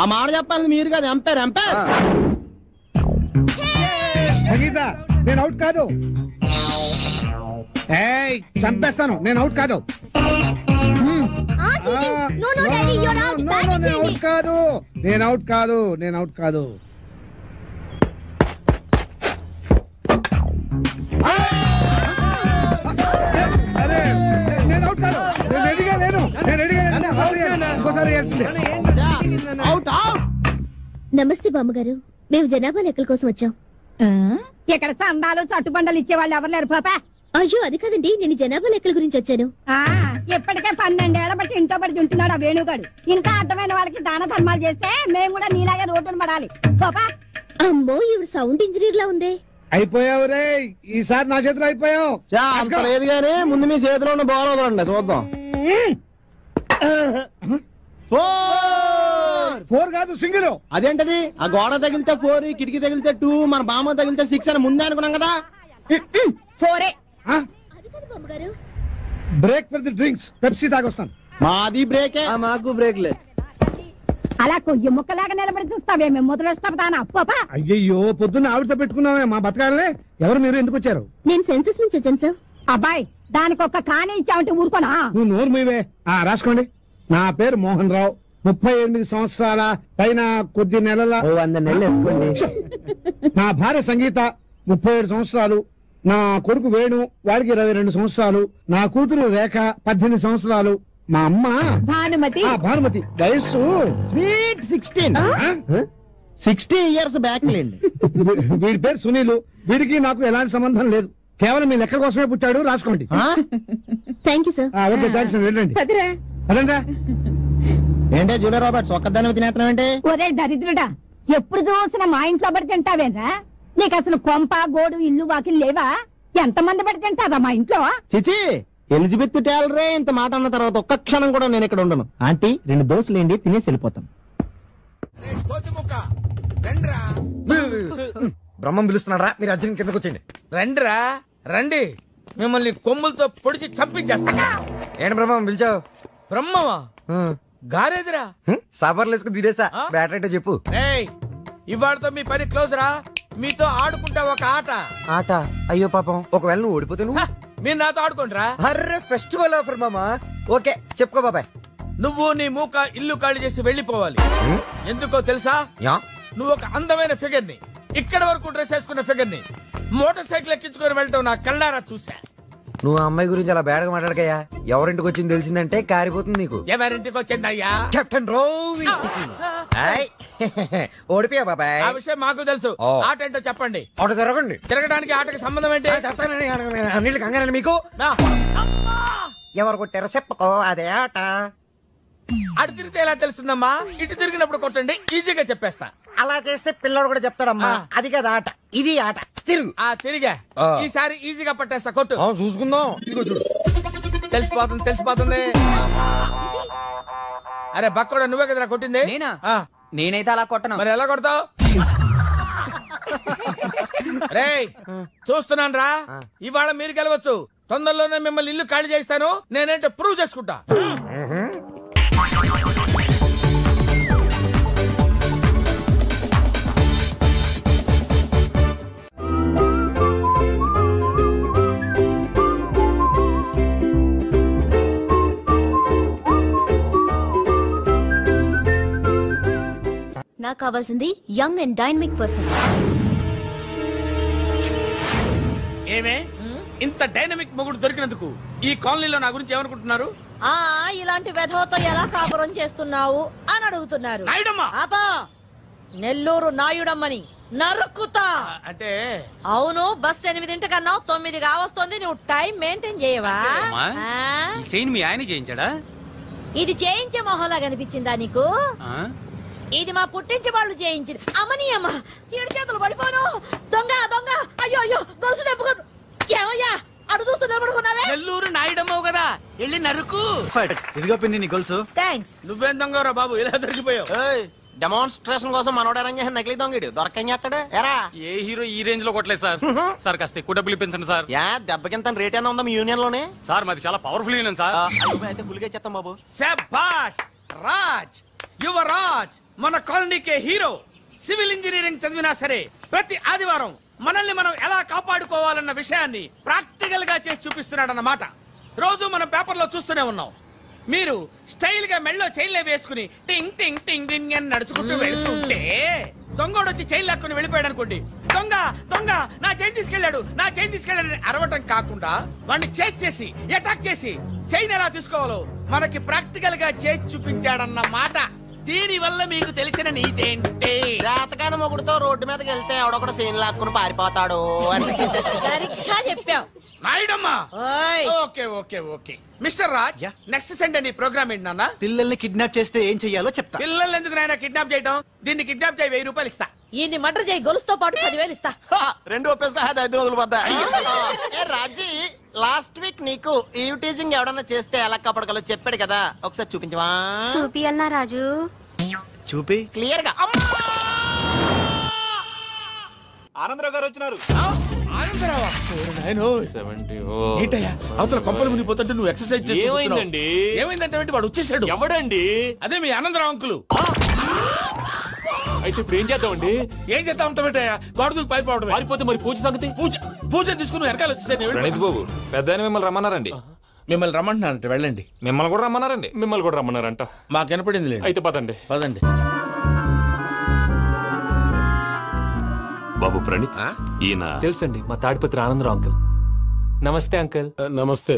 ఆ మాట చెప్పాలి మీరు కదా, ఎంపైర్ ఎంపైర్. సంగీత, నేను అవుట్ కాదు. చంపేస్తాను, నేను అవుట్ కాదు. అవుట్ కాదు, నేను అవుట్ కాదు, నేను అవుట్ కాదు. అరే నేను అవుట్ కాదు, నేను రెడీగా లేను, నేను రెడీగా లేను. నమస్తే బామ్మగారు, మేము జనాభా లెక్కల కోసం వచ్చాం. ఇక్కడ చందాలు చట్టుబండలు ఇచ్చే వాళ్ళు ఎవరు లేరు పాపా. అయ్యో అది కాదండి, నేను జనాభా లెక్కల గురించి వచ్చాను. ఇప్పటికే 12 ఏళ్ల బట్టి ఇంట్లో పడి తింటున్నాడు ఆ వేణుగాడు. ఇంకా అర్థమైన వాళ్ళకి దాన ధర్మాలు చేస్తే మేము కూడా నీలాగే రోడ్డును పడాలి పాపా. అమ్మో, ఇవి సౌండ్ ఇంజనీర్ లా ఉంది. అయిపోయావు రే, ఈసారి నా చేతిలో అయిపోయావు. లేదు గానీ ముందు మీ చేతిలో ఉన్న బాల్ వదలండి చూద్దాం. 4 కాదు, సింగిల్. అదేంటది? ఆ గోడ తగిలితే 4, కిటికీ తగిలితే 2, మన బామ్మ తగిలితే 6 అని ముందే అనుకున్నాం కదా. 4. Break for the drinks. Pepsi తాగొస్తాను. మాది బ్రేకే. మాకు బ్రేక్ లేదు. అలా కొయ్యి ముక్కలాగా నిలబడి చూస్తావే, మేము మొదలెస్తానా పాపా. అయ్యయ్యో, పొద్దున్న ఆవిడతో పెట్టుకున్నామే మా బతకాలనే. ఎవరు మీరు, ఎందుకు వచ్చారు? నేను సెన్సస్ నుంచి వచ్చాను సార్. అబ్బాయి, దానికి ఒక్క కానే ఇచ్చావంటే ఊరుకోనా? నువ్వు నోరు మీవే. రాసుకోండి. నా పేరు మోహన్ రావు, 38 సంవత్సరాల పైన కొద్ది నెలల. 100 నెలలు వేసుకోండి. నా భార్య సంగీత, 37 సంవత్సరాలు. నా కొడుకు వేణు, వాడికి 22 సంవత్సరాలు. నా కూతురు రేఖ, 18 సంవత్సరాలు. మా అమ్మ భానుమతి. భానుమతి వయస్సు స్వీట్ 16. 60 years బ్యాక్ లేండి. వీడి పేరు సునీలు. వీడికి నాకు ఎలాంటి సంబంధం లేదు. కేవలం మీ లెక్క కోసమే పుట్టాడు. రాసుకోండి. Thank you sir. Okay, thanks. వెళ్ళండి. ఏంటే జూలియా రాబర్ట్స్ ఒక్కదాని తినేస్తున్నావు ఏంటి? ఒరే దరిద్రుడా, ఎప్పుడు చూసినా మా ఇంట్లో పడి తింటావేరా? నీకు అసలు కొంప గోడు ఇల్లు వాకిలు లేవా? ఎంతమంది పడి తింటావా మా ఇంట్లో? చిచి, ఎలిజబెత్ టేలరే ఇంత మాట అన్న తర్వాత ఒక్క క్షణం కూడా నేను ఇక్కడ ఉండను. ఆంటీ 2 దోశలు ఏంటి, తినేసి వెళ్ళిపోతాను. బ్రహ్మం పిలుస్తున్నారా? మీరు అర్జున్ కిందకు వచ్చండి. రండిరా రండి, మిమ్మల్ని కొమ్ములతో పొడిచి చంపించేస్తా. ఏంటి బ్రహ్మం పిలిచావు? బ్రహ్మమా? గారేదిరా సబర్లు వేసుకుని తీరేసా. బ్యాటరీ చెప్పు. ఇవాళతో మీ పని క్లోజ్ రా. మీతో ఆడుకుంటా ఒక ఆట. ఆట? అయ్యో పాపం, ఒకవేళ నువ్వు ఓడిపోతే నువ్వు? మీరు నాతో ఆడుకోండి రా. అర్రే, ఫెస్టివల్ ఆఫర్ మామా. ఓకే చెప్పుకో బాబాయ్. నువ్వు నీ మూక ఇల్లు ఖాళీ చేసి వెళ్ళిపోవాలి. ఎందుకో తెలుసా? నువ్వు ఒక అందమైన ఫిగర్ ని, ఇక్కడ వరకు డ్రెస్ వేసుకున్న ఫిగర్ ని మోటార్ సైకిల్ ఎక్కించుకొని వెళ్ళటం నా కళ్ళారా చూసా. నువ్వు అమ్మాయి గురించి అలా బేడగా మాట్లాడకయ్యా. ఎవరింటికి వచ్చింది తెలిసిందంటే కారిపోతుంది నీకు. ఎవరింటికి వచ్చిందయ్యా? కెప్టెన్ రోవ్ ఓడిపోయా బాబాయ్. ఆ విషయం మాకు తెలుసు. ఆట ఏంటో చెప్పండి. ఆట తిరగండి. తిరగడానికి ఆటకి సంబంధం ఏంటి? చెప్తానండి. నీళ్ళు కంగారండి మీకు. ఎవరు కొట్టారో చెప్పుకో, అదే ఆట. అటు తిరిగితే ఎలా తెలుస్తుందమ్మా? ఇటు తిరిగినప్పుడు కొట్టండి, ఈజీగా చెప్పేస్తా. అలా చేస్తే పిల్లడు కూడా చెప్తాడమ్మా. అది కదా ఆట, ఇది ఆట. తిరుగు. తిరిగా ఈసారి ఈజీగా పట్టేస్తా. కొట్టు. చూసుకుందాం. ఇదిగో చూడు. తెలిసిపోతుంది. అరే బక్కడా, నువ్వే కదరా కొట్టింది? నేనైతే అలా కొట్టను. మరి ఎలా కొడతావు? రేయ్ చూస్తున్నాను రా, ఇవాళ మీరు గెలవచ్చు. తొందరలోనే మిమ్మల్ని ఇల్లు ఖాళీ చేస్తాను. నేనేంటో ప్రూవ్ చేసుకుంటా. నాకు కావాల్సింది యంగ్ అండ్ డైనమిక్ పర్సన్. ఏమే ఇంత డైనమిక్ మొగుడు దొరికినందుకు ఈ కాలనీలో నా గురించి ఏమనుకుంటున్నారు? ఇలాంటి వెధవతో ఎలా కాపురం చేస్తున్నావు అని అడుగుతున్నారు. నాయుడమ్మ, నెల్లూరు నాయుడమ్మని నరుక్కుతా. అంటే అవును, బస్ 8 9 కావస్తుంది. నువ్వు టైం మెయింటైన్ చేయవా? మీ ఆయన చేయించాడా? ఇది చేయించే మొహంలా కనిపించిందా నీకు? ఇది మా పుట్టింటి వాళ్ళు చేయించింది. అమ్మని అమ్మ, 7 చేతులు పడిపోను. దొంగ దొంగ, అయ్యో అయ్యో, గొలుసు తెప్పుకోను. ఏమయ్యా అడు చూస్తున్నావున్నావే? నెల్లూరు నాయుడమ్మవు కదా, వెళ్ళి నరుకు. ఇదిగో పిన్ని నీ గొలుసు. థ్యాంక్స్. నువ్వేం దొంగరా బాబు, ఇలా దొరికిపోయావు? డెమాన్స్ట్రేషన్ కోసం మనోడు అరేంజ్ చేసిన నకిలీ దొంగడు దొరకని చేస్తాడు. ఎరా ఏ హీరో ఈ రేంజ్ లో కొట్టలేదు సార్. సార్ కాస్త ఎక్కువ డబ్బులు ఇప్పించండి సార్. దెబ్బకింత రేట్ అయినా ఉందా మీ యూనియన్ లోనే? సార్ మాది చాలా పవర్ఫుల్ యూనియన్ సార్. అయితే గులిగా చేస్తాం బాబు. శభాష్ రాజ్, యువరాజ్, మన కాలనీకే హీరో. సివిల్ ఇంజనీరింగ్ చదివినా సరే ప్రతి ఆదివారం మనల్ని మనం ఎలా కాపాడుకోవాలన్న విషయాన్ని ప్రాక్టికల్ గా చేసి చూపిస్తున్నాడన్నమాట. రోజు మనం పేపర్లో చూస్తూనే ఉన్నాం. మీరు స్టైల్ గా మెళ్ళో చైన్లే వేసుకుని టింగ్ టింగ్ టింగ్ టింగ్ అని నడుచుకుంటూ వెళ్తుంటే దొంగోడు వచ్చి చైన్ లాక్కుని వెళ్ళిపోయాడు అనుకోండి. దొంగ దొంగ, నా చైన్ తీసుకెళ్లాడు, నా చైన్ తీసుకెళ్లాడని అరవటం కాకుండా వాడిని చేజ్ చేసి అటాక్ చేసి చైన్ ఎలా తీసుకోవాలో మనకి ప్రాక్టికల్ గా చేసి చూపించాడన్నమాట. దీని వల్ల మీకు తెలిసిన నీతేంటి? జాతకాన మొగుడుతో రోడ్డు మీదకి వెళ్తే ఎవడొకడు సీన్ లాక్కుని పారిపోతాడు అని. సరిగ్గా చెప్పావు నాయుడమ్మా. Okay okay okay mister Raj, next Sunday నీ ప్రోగ్రామ్ ఏంటి నాన్న? పిల్లల్ని కిడ్నాప్ చేస్తే ఏం చెయ్యాలో చెప్తా. పిల్లల్ని ఎందుకు నాయన కిడ్నాప్ చేయటం? దీన్ని కిడ్నాప్ చేయి, 1000 రూపాయలు ఇస్తా. ఈయన్ని మర్డర్ చేయి, గొలుసుతో పాటు 10,000 ఇస్తా. 2 ఒప్పేస్తా, 5 రోజులు పడ్డా. రాజీ, లాస్ట్ వీక్ నీకు ఈవ్ టీజింగ్ ఎవడన్నా చేస్తే ఎలా కాపాడగలో చెప్పాడు కదా, ఒకసారి చూపించవా? చూపియల్నా రాజు? చూపి క్లియర్ గా. ఆనందరావు గారు వచ్చినారు. ఏంటయ్యా అవతల కొంపలు మునిగిపోతుంటే నువ్వు ఎక్సర్సైజ్ చేస్తున్నావు? ఏమైందంటే వాడు వచ్చేసాడు. ఎవడండి? అదే మీ ఆనందరావు అంకులు. అయితే ఇప్పుడు ఏం చేద్దామండి? ఏం చేద్దాం ఉంటావేటయ్యా, గొడవకు పైపోవడం. పారిపోతే మరి పూజ సంగతి? పూజ తీసుకుని వెనకాల వచ్చేసాడు. ప్రణీత్ బాబు, పెద్ద మిమ్మల్ని రమ్మన్నారండి. మిమ్మల్ని రమ్మంటున్నారంట, వెళ్ళండి. మిమ్మల్ని కూడా రమ్మన్నారండి. మిమ్మల్ని కూడా రమ్మన్నారంట. మాకు వినపడింది. అయితే పదండి. పదండి. బాబు ప్రణీత్, ఈయన తెలుసండి, మా తాడిపత్రి ఆనందరావు అంకుల్. నమస్తే అంకుల్. నమస్తే.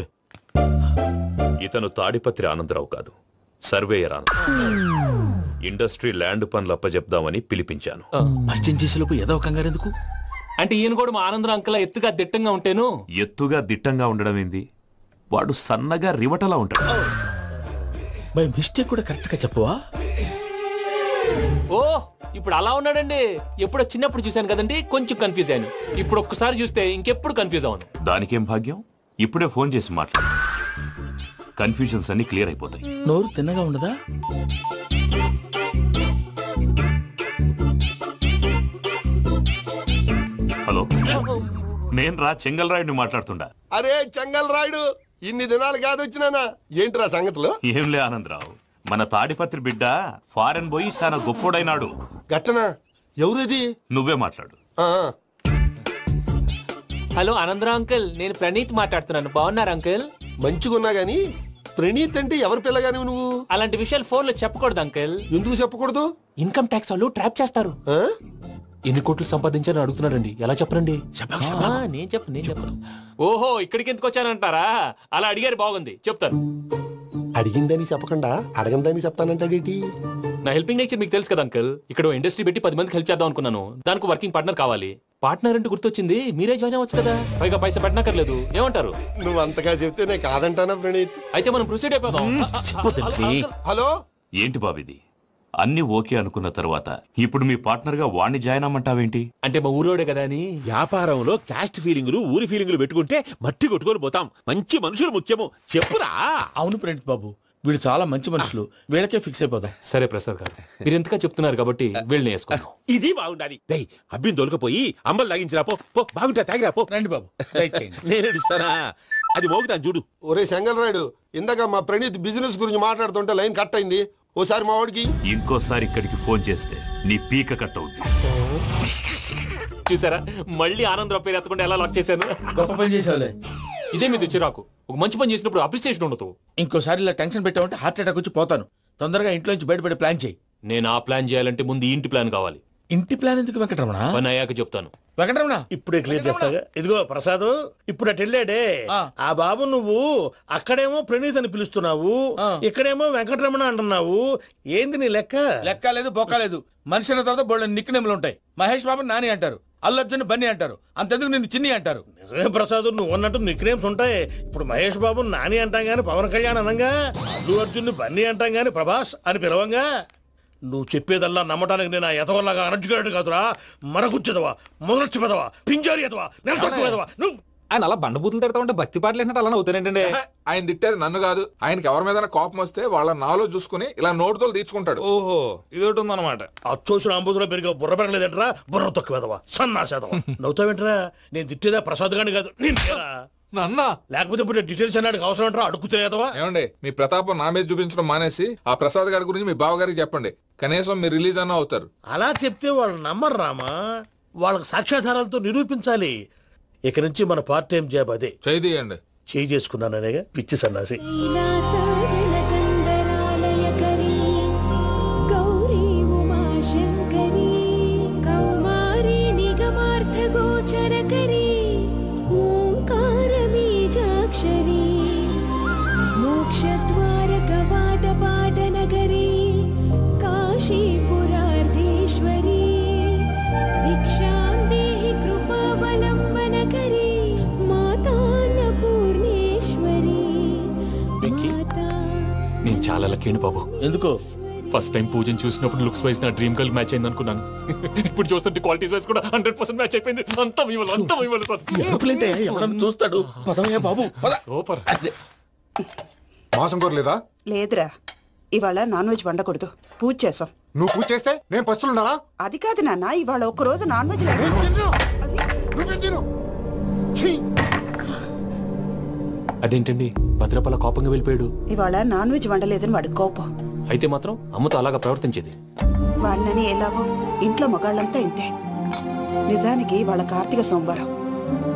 ఇతను తాడిపత్రి ఆనందరావు కాదు, సర్వేయర్ ఆనందరావు. ఇండస్ట్రీ ల్యాండ్ పనులు అప్పచెప్దామని పిలిపించాను. పరిచయం చేసేలోపు ఏదో కంగారు ఎందుకు? అంటే ఈయన కూడా మా ఆనందరావు అంకుల్ ఎత్తుగా దిట్టంగా ఉంటాను. ఎత్తుగా దిట్టంగా ఉండడం ఏంది? వాడు సన్నగా రివటలా ఉంటాడు. బై మిస్టేక్ కూడా కరెక్ట్ గా చెప్పవా? ఓ, ఇప్పుడు అలా ఉన్నాడండి. ఎప్పుడో చిన్నప్పుడు చూశాను కదండి, కొంచెం కన్ఫ్యూజ్ అయ్యాను. ఇప్పుడు ఒక్కసారి చూస్తే ఇంకెప్పుడు కన్ఫ్యూజ్ అవును. దానికేం భాగ్యం, ఇప్పుడే ఫోన్ చేసి మాట్లాడు. కన్ఫ్యూజన్స్ అన్ని క్లియర్ అయిపోతాయి. నోరు తిన్నగా ఉండదా? హలో, నేను రా చెంగల్ రాయుడిని మాట్లాడుతుండా. అరే చెంగల్ రాయుడు, ఇన్ని దినాలు కాదు వచ్చినానా? ఏంట్రా సంగతులు? ఏంలే ఆనందరావు, మన తాడిపత్రి బిడ్డ ఫారెన్ పోయి చాలా గొప్పోడైనాడు. గట్టనా? ఎవరిది? నువ్వే మాట్లాడు. హలో ఆనందరావు అంకుల్, నేను ప్రణీత్ మాట్లాడుతున్నాను. బాగున్నారు అంకుల్? మంచిగున్నా గాని ప్రణీత్ అంటే ఎవరి పిల్లగాని నువ్వు? అలాంటి విషయాలు ఫోన్ లో చెప్పకూడదు అంకిల్. ఎందుకు చెప్పకూడదు? ఇన్కమ్ ట్యాక్స్ వాళ్ళు ట్రాప్ చేస్తారు. ఎన్ని కోట్లు సంపాదించాలని అడుగుతున్నారండి, ఎలా చెప్పరండి? నేను చెప్పను. ఓహో, ఇక్కడికి ఎందుకు వచ్చానంటారా? అలా అడిగారు, బాగుంది, చెప్తాను. అడిగిందని చెప్పకుండా అడగందని చెప్తానంటాడేటి? నా హెల్పింగ్ నేచర్ మీకు తెలుసు కదా అంకల్. ఇక్కడ ఇండస్ట్రీ పెట్టి 10 మందికి హెల్ప్ చేద్దాం అనుకున్నాను. దానికి వర్కింగ్ పార్ట్నర్ కావాలి. పార్ట్నర్ అంటే గుర్తొచ్చింది, మీరే జాయిన్ అవ్వచ్చు కదా, పైగా పైసా పెట్టనక్కర్లేదు. ఏమంటారు? నువ్వు అంతగా చెప్తే నేను కాదంటానా ప్రణీత్? అయితే మనం ప్రొసీడ్ అయిపోదాం. హలో, ఏంటి బాబిది? అన్ని ఓకే అనుకున్న తర్వాత ఇప్పుడు మీ పార్ట్నర్ గా వాణ్ణి జాయిన్ అమ్మంటావేంటి? అంటే మా ఊరోడే కదా అని. వ్యాపారంలో క్యాస్ట్ ఫీలింగులు, ఊరి ఫీలింగులు పెట్టుకుంటే మట్టి కొట్టుకొని పోతాం. మంచి మనుషులు ముఖ్యము, చెప్పురా. అవును ప్రణీత్ బాబు, వీళ్ళు చాలా మంచి మనుషులు, వీళ్ళకే ఫిక్స్ అయిపోదాం. సరే ప్రసాద్ గారు, మీరు ఎంతగా చెప్తున్నారు కాబట్టి వీళ్ళని వేసుకున్నాం. ఇది బాగుండాలి. డై అబ్బిని దొలకపోయి అమ్మలు లాగించిరా పో. బాగుంటా, తాగిరా పో. రండి బాబు, నేను ఇస్తానా? అది మోగుతాను చూడు. ఒరే చెంగల్ రాయుడు, ఇందాక మా ప్రణీత్ బిజినెస్ గురించి మాట్లాడుతుంటే లైన్ కట్ అయింది. ఓసారి మా వాడికి ఇంకోసారి ఇక్కడికి ఫోన్ చేస్తే నీ పీక కట్ అవుద్ది. చూసారా, మళ్ళీ ఆనందరావు పేరు ఎత్తకుండా ఎలా లాక్ చేశాను. గొప్ప పని చేసావులే. ఇదే మీద చిరాకు. ఒక మంచి పని చేసినప్పుడు అప్రిసియేషన్ ఉండదు. ఇంకోసారి ఇలా టెన్షన్ పెట్టామంటే హార్ట్ అటాక్ వచ్చి పోతాను. తొందరగా ఇంట్లో నుంచి బయటపడే ప్లాన్ చేయి. నేను ఆ ప్లాన్ చేయాలంటే ముందు ఈ ఇంటి ప్లాన్ కావాలి. ఇంటి ప్లాన్ ఎందుకు వెంకటరమణ? పని అయ్యాక చెప్తాను. వెంకటరమణ ఇప్పుడే క్లియర్ చేస్తాగా. ఇదిగో ప్రసాద్, ఇప్పుడు అటు వెళ్ళాడే ఆ బాబు, నువ్వు అక్కడేమో ప్రణీత్ అని పిలుస్తున్నావు, ఇక్కడేమో వెంకటరమణ అంటున్నావు. ఏంది నీ లెక్క? లెక్క లేదు, బొక్క లేదు. మనిషి అన్న తర్వాత బోళ్ళ నిక్ నేమ్లు ఉంటాయి. మహేష్ బాబు నాని అంటారు, అల్లు అర్జున్ బన్నీ అంటారు, అంతెందుకు నిన్ను చిన్ని అంటారు. నిజమే ప్రసాద్, నువ్వు అన్నట్టు నిక్ నేమ్స్ ఉంటాయి. ఇప్పుడు మహేష్ బాబు నాని అంటాం గాని పవన్ కళ్యాణ్ అనంగా, అల్లు అర్జున్ బన్నీ అంటాం గాని ప్రభాస్ అని పిలవంగా. నువ్వు చెప్పేదల్లా నమ్మటానికి నేను ఎతవల్లాగా అనర్జుకేటెడ్ కాదురా. మరగుచ్చదవా, మొదలచ్చి పెదవా, పింజారి ఎదవా, నెలసొక్కుదవా. నువ్వు ఆయన అలా బండబూతులు తిడతా ఉంటే భక్తి పాటలు ఏంటంటే అలా అవుతానంటే. ఆయన తిట్టేది నన్ను కాదు, ఆయనకి ఎవరి మీద కోపం వస్తే వాళ్ళ నాలో చూసుకుని ఇలా నోటుతో తీర్చుకుంటాడు. ఓహో, ఇదొకటి ఉందన్నమాట. అచ్చోసిన అంబుధులో పెరిగే బుర్ర పెరగలేదంటరా, బుర్ర తొక్కువేదవా, సన్నాసేదవా. నవ్వుతావేంటరా? నేను తిట్టేదా ప్రసాద్ గాని కాదు, నన్నా. లేకపోతే ఇప్పుడు డీటెయిల్స్ అన్నాడు అవసరం అంటారా? అడుగుతాయేదవా. ఏమండి, మీ ప్రతాపం నా మీద చూపించడం మానేసి ఆ ప్రసాద్ గారి గురించి మీ బావగారికి చెప్పండి. కనీసం మీరు రిలీజ్ అన్న అవుతారు. అలా చెప్తే వాళ్ళు నమ్మరు రామా. వాళ్ళకి సాక్ష్యాధారాలతో నిరూపించాలి. ఇక నుంచి మన పార్ట్ టైం జాబ్ అదే. చేయండి. చేయి చేసుకున్నాననేగా పిచ్చి సన్నాసి. నేను చాలా లక్కీ బాబు. ఎందుకో? ఫస్ట్ టైం పూజను చూసినప్పుడు లుక్స్ వైజ్ నా డ్రీమ్ గర్ల్ మ్యాచ్ అయింది అనుకున్నాను. ఇప్పుడు చూస్తుంటే క్వాలిటీస్ వైజ్ కూడా 100% మ్యాచ్ అయిపోయింది. అంతా చూస్తాడు. బాబు సూపర్. మాసం కోరలేదా? లేదురా, ఇవాళ నాన్ వెజ్ వండకూడదు, పూజ చేసాం. నువ్వు పూజ చేస్తే నేను పస్తులున్నారా? అది కాదు నాన్న, ఇవాళ ఒక్క రోజు నాన్ వెజ్ అదేంటండి భద్రపల కోపంగా వెళ్ళిపోయాడు? ఇవాళ నాన్ వెజ్ వండలేదని వాడి కోపం. అయితే మాత్రం అమ్మతో అలాగా ప్రవర్తించేది. వాడినని ఎలాగో ఇంట్లో మగాళ్ళంతా ఇంతే. నిజానికి వాళ్ళ కార్తీక సోమవారం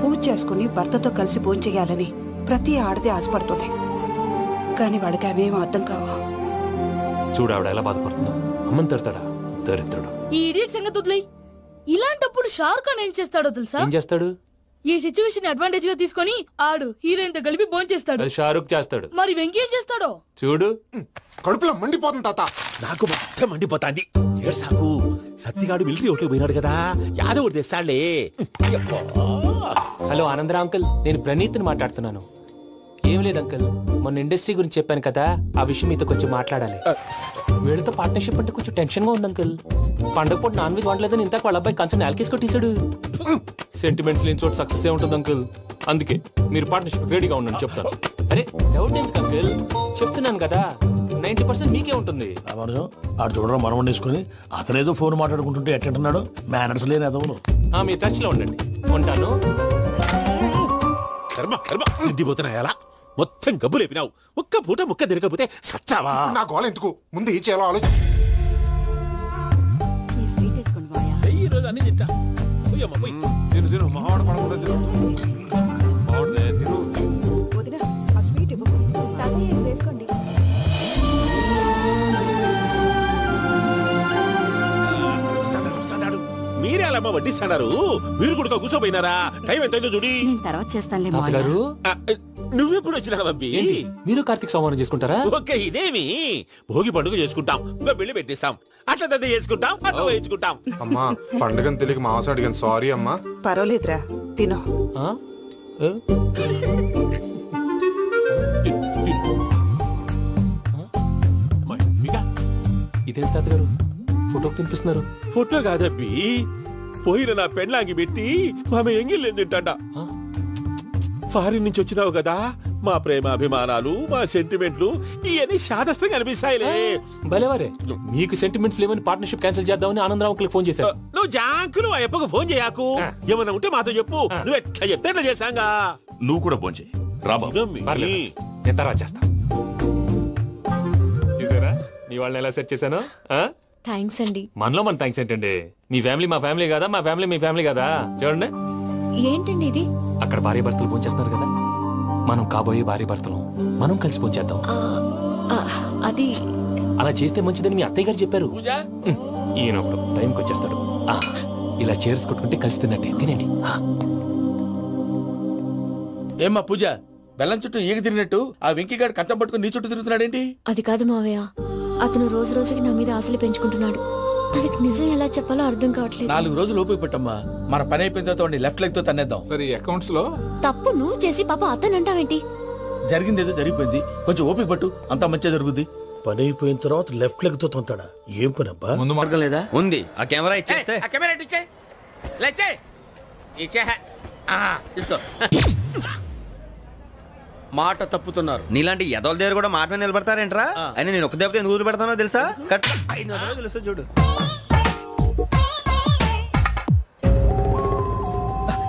పూజ చేసుకుని భర్తతో కలిసి పూజ చేయాలని ప్రతి ఆడది ఆశపడుతుంది. కానీ వాళ్ళకి అవేమో అర్థం కావా. చూడు ఆవిడ ఎలా బాధపడుతుందో. అమ్మని తిడతాడా దరిద్రుడు. ఈ ఇడియట్ సంగతి వదిలేయ్. ఇలాంటప్పుడు షారుఖ్ ఖాన్ ఏం చేస్తాడో తెలుసా? ఏం చేస్తాడు? ఈ సిచ్యువేషన్ అడ్వాంటేజ్ గా తీసుకొని ఆడు హీరోయిన్ తో కలిపి బోన్ చేస్తాడు. అది షారుఖ్ చేస్తాడు. మరి వెంకీ ఏం చేస్తాడో చూడు. కడుపులో మండిపోతుంది తాత. నాకు మొత్తం మండిపోతాంది. ఏడ్సాకు, సత్తిగాడు మిలిటరీ ఒకటి పోయినాడు కదా, యాదవ్ తెస్తాడులే. హలో ఆనందరా అంకుల్, నేను ప్రణీత్ని మాట్లాడుతున్నాను. ఏం లేదు అంకుల్, మొన్న ఇండస్ట్రీ గురించి చెప్పాను కదా, ఆ విషయం మీతో కొంచెం మాట్లాడాలి. వీళ్ళతో పార్ట్నర్షిప్ అంటే కొంచెం టెన్షన్ గా ఉంది అంకుల్. పండగ పూట నాన్ వెజ్ వండలేదని ఇంతకు వాళ్ళ అబ్బాయి కంచెం నేలకేసి కొట్టేశాడు. సెంటిమెంట్స్ లేని చోట సక్సెస్ ఏ ఉంటుంది అంకుల్. అందుకే మీరు పార్ట్నర్షిప్ రెడీగా ఉండండి, చెప్తాను. అరే డౌట్ ఎందుకు అంకుల్, చెప్తున్నాను కదా, 90% మీకే ఉంటుంది. ఆడు చూడడం మనం వండేసుకుని అతనేదో ఫోన్ మాట్లాడుకుంటుంటే ఎట్టంటున్నాడు. మేనర్స్ లేని అదవును. మీ టచ్ లో ఉండండి, ఉంటాను. కర్మ కర్మ తిండిపోతున్నా ఎలా మొత్తం గబ్బు లేపినావు. ఒక్క పూట ముక్క తిరగకపోతే సచ్చావా? నా గోల ఎందుకు, ముందు ఏం చేయాలో ఆలోచించు. ఈ రోజు అన్ని తింటా. తిను తిను, మావాడ పడకుండా తిను. వదినా, ఆ స్వీట్ ఇవ్వు. ఏంటమ్మా వడ్డిస్తున్నారు? మీరు కూడా కూర్చోపోయినారా? టైం ఎంతైందో చూడి. నేను తర్వాత చేస్తానులే తాతగారు నువ్వెప్పుడు వచ్చినా అబ్బి? మీరు కార్తీక్ సంహారం చేసుకుంటారా? ఓకే, ఇదేమి భోగి పండుగ చేసుకుంటాం, ఇంకా పెళ్లి పెట్టేస్తాం, అట్లా దద్ద చేసుకుంటాం, అట్లా వేయించుకుంటాం. అమ్మా పండుగని తెలియక మాంసం అడిగాను, సారీ అమ్మా. పర్వాలేదురా, తినో. ఇదేం తాతగారు ఫోటోకి తినిపిస్తున్నారు? ఫోటో కాదబ్బి, పోయిన నా పెళ్ళాంగి పెట్టి ఆమె ఎంగిల్లేం తింటాడ. ఫారిన్ నుంచి వచ్చినావు కదా, మా ప్రేమ అభిమానాలు, మా సెంటిమెంట్లు ఇవన్నీ శాదస్తంగా అనిపిస్తాయిలే. భలేవారే, మీకు సెంటిమెంట్స్ లేవని పార్ట్నర్షిప్ క్యాన్సిల్ చేద్దామని ఆనందరావు అంకుల్ ఫోన్ చేశారు. నువ్వు జాంకులు ఆ అప్పకు ఫోన్ చేయకు, ఏమన్నా ఉంటే మాతో చెప్పు. నువ్వు ఎట్లా చెప్తే ఎట్లా చేశాంగా. నువ్వు కూడా ఫోన్ చేయి రాబా. నేను తర్వాత చేస్తా. చూసారా మీ వాళ్ళని ఎలా సెట్ చేశాను? థ్యాంక్స్ అండి. మనలో మన థ్యాంక్స్ ఏంటండి? మీ ఫ్యామిలీ మా ఫ్యామిలీ కదా, మా ఫ్యామిలీ మీ ఫ్యామిలీ కదా. చూడండి ఏంటండి ఇది? అక్కడ భార్య భర్తలు ఫోన్ చేస్తున్నారు కదా, మనం కాబోయే భార్య భర్తలు మనం కలిసి ఫోన్ చేద్దాం. అది అలా చేస్తే మంచిదని మీ అత్తయ్య గారు చెప్పారు. ఈయన ఒకడు టైంకి వచ్చేస్తాడు. ఇలా చేర్స్ కొట్టుకుంటే కలిసి తిన్నట్టే. తినండి. ఏమ్మా పూజ, బెల్లం చుట్టూ ఈగ తిరిగినట్టు ఆ వెంకీగాడు కంచం పట్టుకుని నీ చుట్టూ తిరుగుతున్నాడేంటి? అది కాదు మావయ్య, అతను రోజు రోజుకి నా మీద ఆశలు పెంచుకుంటున్నాడు. తనకి నిజం ఎలా చెప్పాలో అర్థం కావట్లేదు. 4 రోజులు ఓపిక పట్టమ్మా, మన పని అయిపోయిన తర్వాత లెఫ్ట్ లెగ్ తో తన్నేద్దాం. సరే అకౌంట్స్ లో తప్పు నువ్వు చేసి పాప అతను అంటావేంటి? జరిగింది ఏదో జరిగిపోయింది, కొంచెం ఓపిక పట్టు, అంతా మంచిగా జరుగుద్ది. పని అయిపోయిన తర్వాత లెఫ్ట్ లెగ్ తో తొంతాడా? ఏం పని అబ్బా? ముందు మార్గం లేదా? ఉంది. ఆ కెమెరా ఇచ్చేస్తే ఆ కెమెరా ఇచ్చే లేచే ఇచ్చే తీసుకో. మాట తప్పుతున్నారు. నీలాంటి ఎదల దగ్గర కూడా మాట మీద నిలబడతారేంట్రా? అయినా నేను ఒక దెబ్బతో ఎందుకు పెడతానో తెలుసా? కట్ 5 నిమిషాలు తెలుసు చూడు.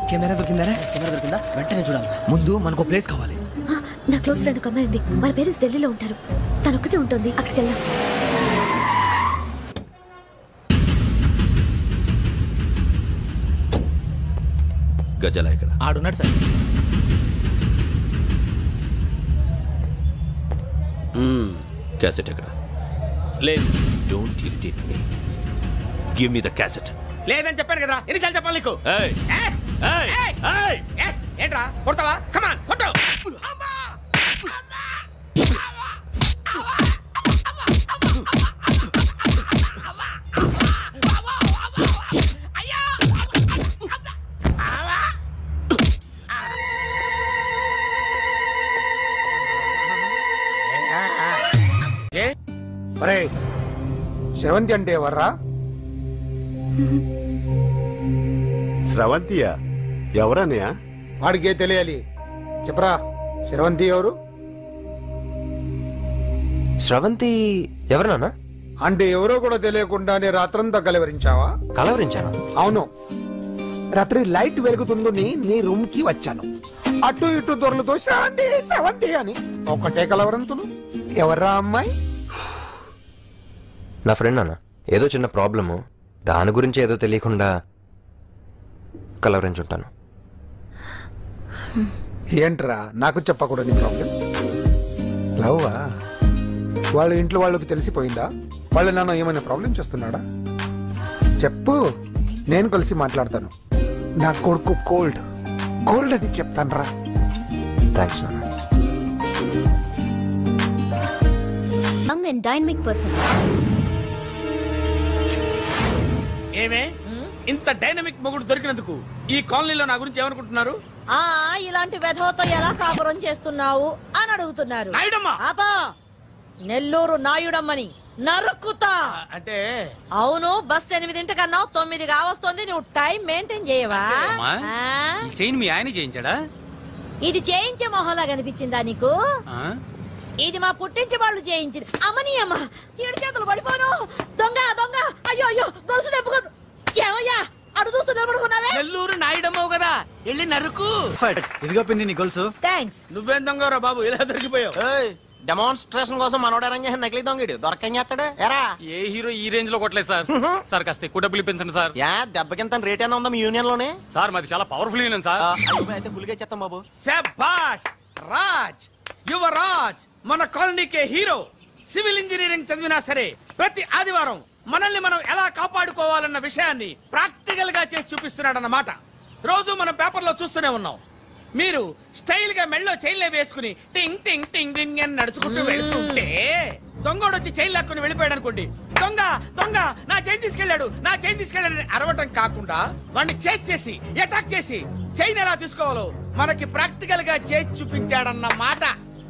కెమెరా దొరికిందా? కెమెరా దొరికిందా? వెంటనే చూడాలి. ముందు మనకు ప్లేస్ కావాలి. నా క్లోజ్ ఫ్రెండ్ ఒక అమ్మాయి ఉంది, వాళ్ళ పేరెంట్స్ ఢిల్లీలో ఉంటారు. తనొక్కతే ఉంటుంది, అక్కడికి వెళ్దాం. గజాల ఇక్కడ ఆడున్నాడు సార్. క్యాసెట్ ఎక్కడ? లేదు. Don't irritate me, give me the cassette. లేదని చెప్పాను కదా, ఎన్నిసార్లు చెప్పాలి నీకు? ఏయ్ ఏంట్రా కొడతావా? కమాన్ కొట్టు. శ్రవంతి అంటే ఎవర్రా? స్రవంతియా? ఎవరన్నయ్యా? వాడికే తెలియాలి, చెప్పరా. శ్రవంతి ఎవరు? స్రవంతి ఎవరన్నా? అంటే ఎవరో కూడా తెలియకుండానే రాత్రంతా కలవరించావా? కలవరించాను. అవును, రాత్రి లైట్ వెలుగుతుందని నీ రూమ్ కి వచ్చాను. అటు ఇటు దొరలతో శ్రవంతి శ్రవంతి అని ఒకటే కలవరంతును. ఎవర్రా అమ్మాయి? నా ఫ్రెండ్ అన్న, ఏదో చిన్న ప్రాబ్లము, దాని గురించి ఏదో తెలియకుండా కలవరించుంటాను. ఏంట్రా నాకు చెప్పకూడదు నీ ప్రాబ్లం? లవ్వా? వాళ్ళ ఇంట్లో వాళ్ళకి తెలిసిపోయిందా? వాళ్ళ నాన్న ఏమైనా ప్రాబ్లం చేస్తున్నాడా? చెప్పు, నేను కలిసి మాట్లాడతాను. నా కొడుకు కోల్డ్ కోల్డ్ అని చెప్తాను రా. థ్యాంక్స్ నాన్న. Young and dynamic person. ఏమే ఇంత డైనమిక్ మొగుడు దొరికినందుకు ఈ కాలనీలో నా గురించి ఏమనుకుంటున్నారు? ఇలాంటి వెధవతో ఎలా కాపురం చేస్తున్నావు అని అడుగుతున్నారు. నాయుడమ్మ, నెల్లూరు నాయుడమ్మని నరుక్కుతా. అంటే అవును, బస్ 8 9 కావస్తుంది. నువ్వు టైం మెయింటైన్ చేయవా? చైన్ మీ ఆయన చేయించాడా? ఇది చేయించే మొహంలా కనిపించిందా నీకు? ఇది మా పుట్టింటి వాళ్ళు చేయించింది. అమ్మని అమ్మ, 7 చేతులు పడిపోను. దొంగ దొంగ, అయ్యో అయ్యో, గొలుసు తెప్పుకో. ఏమయ్యా అడు చూస్తూ నిలబడుకున్నావే? నెల్లూరు నాయుడమ్మవు కదా, వెళ్ళి నరుకు. ఇదిగో పిన్ని నీ గొలుసు. థ్యాంక్స్. నువ్వేం దొంగరా బాబు, ఇలా దొరికిపోయావు? డెమాన్స్ట్రేషన్ కోసం మనోడు అరేంజ్ చేసిన నకిలీ దొంగడు దొరకని చేస్తాడు. ఎరా ఏ హీరో ఈ రేంజ్ లో కొట్టలేదు సార్. సార్ కాస్త ఎక్కువ డబ్బులు ఇప్పించండి సార్. దెబ్బకింత రేట్ అయినా ఉందా మీ యూనియన్ లోనే? సార్ మాది చాలా పవర్ఫుల్ యూనియన్ సార్. అయితే గులిగా చేస్తాం బాబు. శభాష్ రాజ్, యువరాజ్, మన కాలనీకే హీరో. సివిల్ ఇంజనీరింగ్ చదివినా సరే ప్రతి ఆదివారం మనల్ని మనం ఎలా కాపాడుకోవాలన్న విషయాన్ని ప్రాక్టికల్ గా చేసి చూపిస్తున్నాడన్నమాట. రోజు మనం పేపర్లో చూస్తూనే ఉన్నాం. మీరు స్టైల్ గా మెళ్ళో చైన్లే వేసుకుని టింగ్ టింగ్ టింగ్ టింగ్ అని నడుచుకుంటూ వెళ్తుంటే దొంగోడు వచ్చి చైన్ లాక్కుని వెళ్ళిపోయాడు అనుకోండి. దొంగ దొంగ నా చైన్ తీసుకెళ్ళాడు, నా చైన్ తీసుకెళ్ళాడని అరవటం కాకుండా వాడిని చేజ్ చేసి అటాక్ చేసి చైన్ ఎలా తీసుకోవాలో మనకి ప్రాక్టికల్ గా చేసి చూపించాడన్న మాట.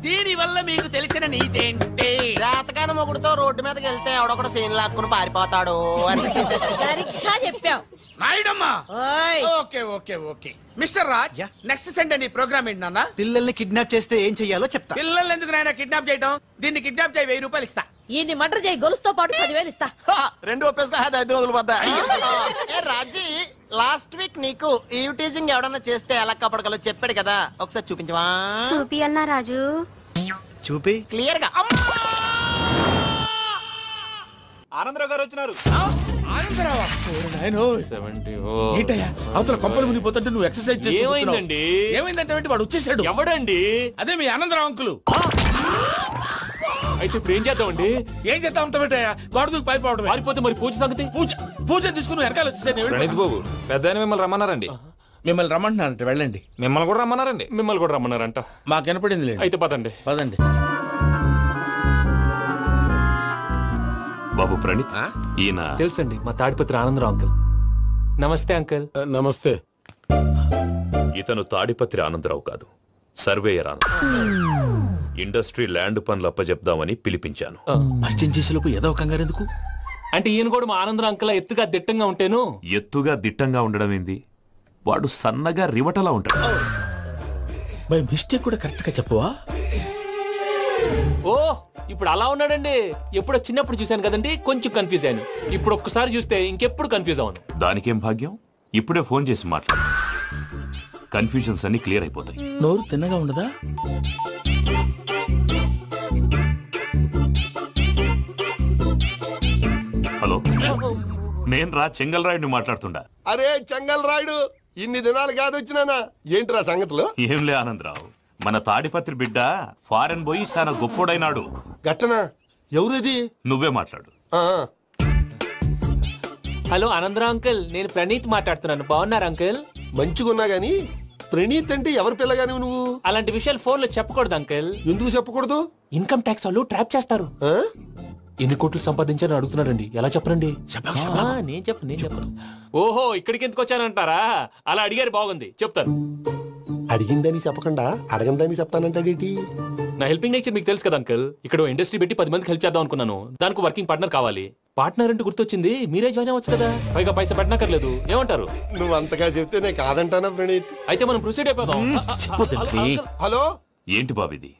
దీని వల్ల మీకు తెలిసిన నీతేంటి? జాతకాన మొగుడుతో రోడ్డు మీదకి వెళ్తే ఎవడొకడు సీన్ లాక్కుని పారిపోతాడు అని సరిగ్గా చెప్పావు నాయుడమ్మా. Okay okay okay mister Raj, next Sunday నీ ప్రోగ్రామ్ ఏంటి నాన్న? పిల్లల్ని కిడ్నాప్ చేస్తే ఏం చెయ్యాలో చెప్తా. పిల్లల్ని ఎందుకు నాయన కిడ్నాప్ చేయటం? దీన్ని కిడ్నాప్ చేయి 1000 రూపాయలు ఇస్తా. ఈయన్ని మర్డర్ చేయి గొలుసుతో పాటు 10,000 ఇస్తా. 2 ఒప్పేసుకో 5 రోజులు పడ్డా. రాజీ, లాస్ట్ వీక్ నీకు ఈవ్ టీజింగ్ ఎవడన్నా చేస్తే ఎలా కాపాడగలో చెప్పాడు కదా, ఒకసారి చూపించవా? చూపియల్నా రాజు? చూపి క్లియర్ గా. ఆనందరావు గారు వచ్చినారు. ఏంటయ్యా అవతల కొంపలు మునిగిపోతుంటే నువ్వు ఎక్సర్సైజ్ చేస్తూ ఏమైందండి? ఏమైందంటే వాడు వచ్చేసాడు. ఎవడండి? అదే మీ ఆనందరావు అంకులు. అయితే ఇప్పుడు ఏం చేద్దామండి? ఏం చేద్దాం ఉంటావేటయ్యా? గొడవకు పైపోవడం. పారిపోతే మరి పూజ సంగతి? పూజ తీసుకుని వెనకాల వచ్చేసాను. ప్రణీత్ బాబు, పెద్ద మిమ్మల్ని రమ్మన్నారండి. మిమ్మల్ని రమ్మంటున్నారంట, వెళ్ళండి. మిమ్మల్ని కూడా రమ్మన్నారండి. మిమ్మల్ని కూడా రమ్మన్నారంట. మాకు వినపడింది లేదు. అయితే పదండి. పదండి. బాబు ప్రణీత్, ఈయన తెలుసండి, మా తాడిపత్రి ఆనందరావు అంకుల్. నమస్తే అంకుల్. నమస్తే. ఇతను తాడిపత్రి ఆనందరావు కాదు, సర్వేయర్ ఆనందరావు. ఇండస్ట్రీ ల్యాండ్ పనులు అప్పజెప్దామని పిలిపించాను. పరిచయం చేసేలోపు ఏదో కంగారు ఎందుకు? అంటే ఈయన కూడా మా ఆనందరావు అంకుల్ ఎత్తుగా దిట్టంగా ఉంటాను. ఎత్తుగా దిట్టంగా ఉండడం ఏంది? వాడు సన్నగా రివటలా ఉంటాడు. బై మిస్టేక్ కూడా కరెక్ట్ గా చెప్పవా? ఓ, ఇప్పుడు అలా ఉన్నాడండి. ఎప్పుడో చిన్నప్పుడు చూశాను కదండి, కొంచెం కన్ఫ్యూజ్ అయ్యాను. ఇప్పుడు ఒక్కసారి చూస్తే ఇంకెప్పుడు కన్ఫ్యూజ్ అవును. దానికేం భాగ్యం, ఇప్పుడే ఫోన్ చేసి మాట్లాడు. కన్ఫ్యూజన్స్ అన్ని క్లియర్ అయిపోతాయి. నోరు తిన్నగా ఉండదా? హలో, నేను రా చెంగల్ రాయుడిని మాట్లాడుతుండా. అరే చెంగల్ రాయుడు, ఇన్ని దినాలు కాదు వచ్చినానా? ఏంట్రా సంగతులు? ఏంలే ఆనందరావు, మన తాడిపత్రి బిడ్డ ఫారెన్ పోయి చాలా గొప్పోడైనాడు. గట్టనా? ఎవరిది? నువ్వే మాట్లాడు. హలో ఆనందరావు అంకుల్, నేను ప్రణీత్ మాట్లాడుతున్నాను. బాగున్నారు అంకుల్? మంచిగున్నా గాని ప్రణీత్ అంటే ఎవరి పిల్లగాని నువ్వు? అలాంటి విషయాలు ఫోన్ లో చెప్పకూడదు అంకుల్. ఎందుకు చెప్పకూడదు? ఇన్కమ్ ట్యాక్స్ వాళ్ళు ట్రాప్ చేస్తారు. ఎన్ని కోట్లు సంపాదించాలని అడుగుతున్నారండి. ఎలా చెప్పరండి? నేను చెప్పను. ఓహో, ఇక్కడికి ఎందుకు వచ్చానంటారా? అలా అడిగారు, బాగుంది, చెప్తాను. అడిగిందని చెప్పకుండా అడగందని చెప్తానంటాడేటి? నా హెల్పింగ్ నేచర్ మీకు తెలుసు కదా అంకుల్. ఇక్కడ ఇండస్ట్రీ పెట్టి 10 మందికి హెల్ప్ చేద్దాం అనుకున్నాను. దానికి వర్కింగ్ పార్ట్నర్ కావాలి. పార్ట్నర్ అంటే గుర్తొచ్చింది, మీరే జాయిన్ అవ్వచ్చు కదా. పైగా పైసా పెట్టనక్కర్లేదు. ఏమంటారు? నువ్వు అంతగా చెప్తే నేను కాదంటానా ప్రణీత్? అయితే మనం ప్రొసీడ్ అయిపోదాం. హలో, ఏంటి బాబిది?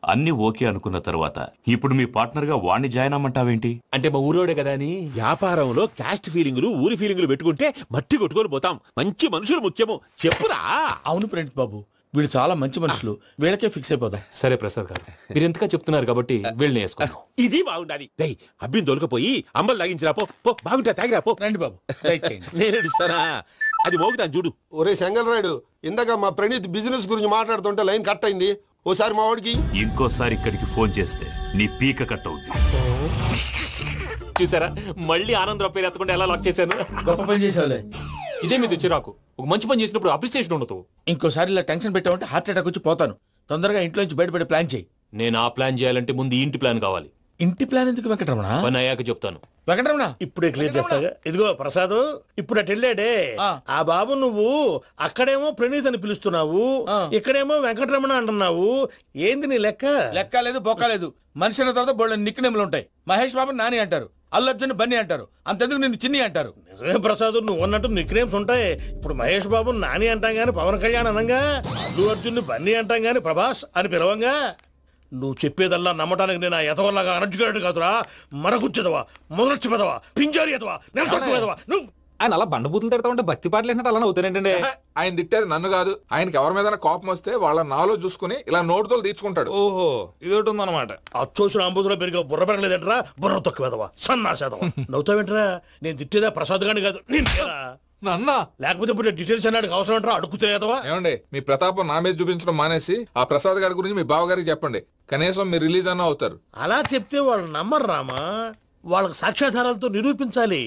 అన్ని ఓకే అనుకున్న తర్వాత ఇప్పుడు మీ పార్ట్నర్ గా వాణ్ణి జాయిన్ అమ్మంటావేంటి? అంటే మా ఊరోడే కదా అని. వ్యాపారంలో క్యాస్ట్ ఫీలింగులు, ఊరి ఫీలింగులు పెట్టుకుంటే మట్టి కొట్టుకొని పోతాం. మంచి మనుషులు ముఖ్యము. చెప్పురా. అవును ప్రణీత్ బాబు, వీళ్ళు చాలా మంచి మనుషులు. వీళ్ళకే ఫిక్స్ అయిపోదాం. సరే ప్రసాద్ గారు, మీరు ఎంతగా చెప్తున్నారు కాబట్టి వీళ్ళని వేసుకున్నాం. ఇది బాగుండాలి. డై అబ్బిని దొలకపోయి అంబలు లాగించిరా పో. బాగుంటా, తాగిరా పో. రండి బాబు, నేను ఇస్తానా? అది మోగుతాను చూడు. ఒరే చెంగల్ రాయుడు, ఇందాక మా ప్రణీత్ బిజినెస్ గురించి మాట్లాడుతుంటే లైన్ కట్ అయింది. ఓసారి మా వాడికి ఇంకోసారి ఇక్కడికి ఫోన్ చేస్తే నీ పీక కట్ అవుతుంది. చూసారా, మళ్ళీ ఆనందరావు పేరు ఎత్తకుండా ఎలా లాక్ చేశాను. గొప్ప పని చేసావులే. ఇదే మీద చిరాకు. ఒక మంచి పని చేసినప్పుడు అప్రిసియేషన్ ఉండదు. ఇంకోసారి ఇలా టెన్షన్ పెట్టామంటే హార్ట్ అటాక్ వచ్చి పోతాను. తొందరగా ఇంట్లో నుంచి బయటపడే ప్లాన్ చేయి. నేను ఆ ప్లాన్ చేయాలంటే ముందు ఈ ఇంటి ప్లాన్ కావాలి. ఇంటి ప్లాన్ ఎందుకు వెంకటరమణ? పని అయ్యాక చెప్తాను. వెంకటరమణ ఇప్పుడే క్లియర్ చేస్తాగా. ఇదిగో ప్రసాద్, ఇప్పుడు అటు వెళ్ళాడే ఆ బాబు, నువ్వు అక్కడేమో ప్రణీత్ అని పిలుస్తున్నావు, ఇక్కడేమో వెంకటరమణ అంటున్నావు. ఏంది నీ లెక్క? లెక్క లేదు, బొక్క లేదు. మనిషి అన్న తర్వాత బోళ్ళ నిక్ నేమ్లు ఉంటాయి. మహేష్ బాబు నాని అంటారు, అల్లు అర్జున్ బన్నీ అంటారు, అంతెందుకు నిన్ను చిన్ని అంటారు. నిజమే ప్రసాద్, నువ్వు అన్నట్టు నిక్ నేమ్స్ ఉంటాయి. ఇప్పుడు మహేష్ బాబు నాని అంటాం గాని పవన్ కళ్యాణ్ అనంగా, అల్లు అర్జున్ బన్నీ అంటాం గాని ప్రభాస్ అని పిలవంగా. నువ్వు చెప్పేదల్లా నమ్మటానికి నేను ఎతవల్లాగా అనర్జుకేటెడ్ కాదురా. మరగుచ్చదవా, మొదలచ్చి పెదవా, పింజారి ఎదవా, నెలసొక్కుదవా. నువ్వు ఆయన అలా బండబూతులు తిడతా ఉంటే భక్తి పాటలు ఏంటంటే అలా అవుతానంటే. ఆయన తిట్టేది నన్ను కాదు, ఆయనకి ఎవరి మీద కోపం వస్తే వాళ్ళ నాలో చూసుకుని ఇలా నోటుతో తీర్చుకుంటాడు. ఓహో, ఇదొకటి ఉందన్నమాట. అచ్చోసిన అంబుధులో పెరిగే బుర్ర పెరగలేదంటరా. బుర్ర తొక్కువేదవా, సన్నాసేదవా. నవ్వుతావేంట్రా? నేను తిట్టేదా ప్రసాద్ గాని కాదు, నన్నా. లేకపోతే ఇప్పుడు డీటెయిల్స్ అన్నాడు అవసరం అంటారా? అడుగుతాయేదవా. ఏమండి, మీ ప్రతాపం నా మీద చూపించడం మానేసి ఆ ప్రసాద్ గారి గురించి మీ బావగారికి చెప్పండి. కనీసం మీరు రిలీజ్ అన్న అవుతారు. అలా చెప్తే వాళ్ళు నమ్మరు రామా. వాళ్ళకి సాక్ష్యాధారాలతో నిరూపించాలి.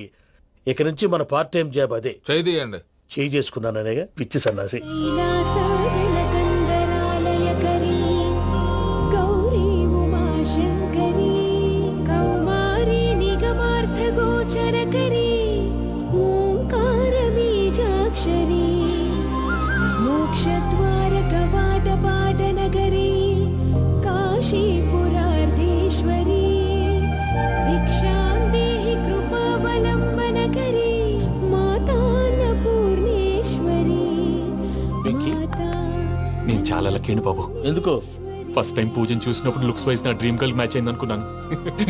ఇక నుంచి మన పార్ట్ టైం జాబ్ అదే. చేయండి. చేయి చేసుకున్నాననేగా పిచ్చి సన్నాసి. నేను చాలా లక్కీ బాబు. ఎందుకో? ఫస్ట్ టైం పూజను చూసినప్పుడు లుక్స్ వైజ్ నా డ్రీమ్ గర్ల్ మ్యాచ్ అయింది అనుకున్నాను.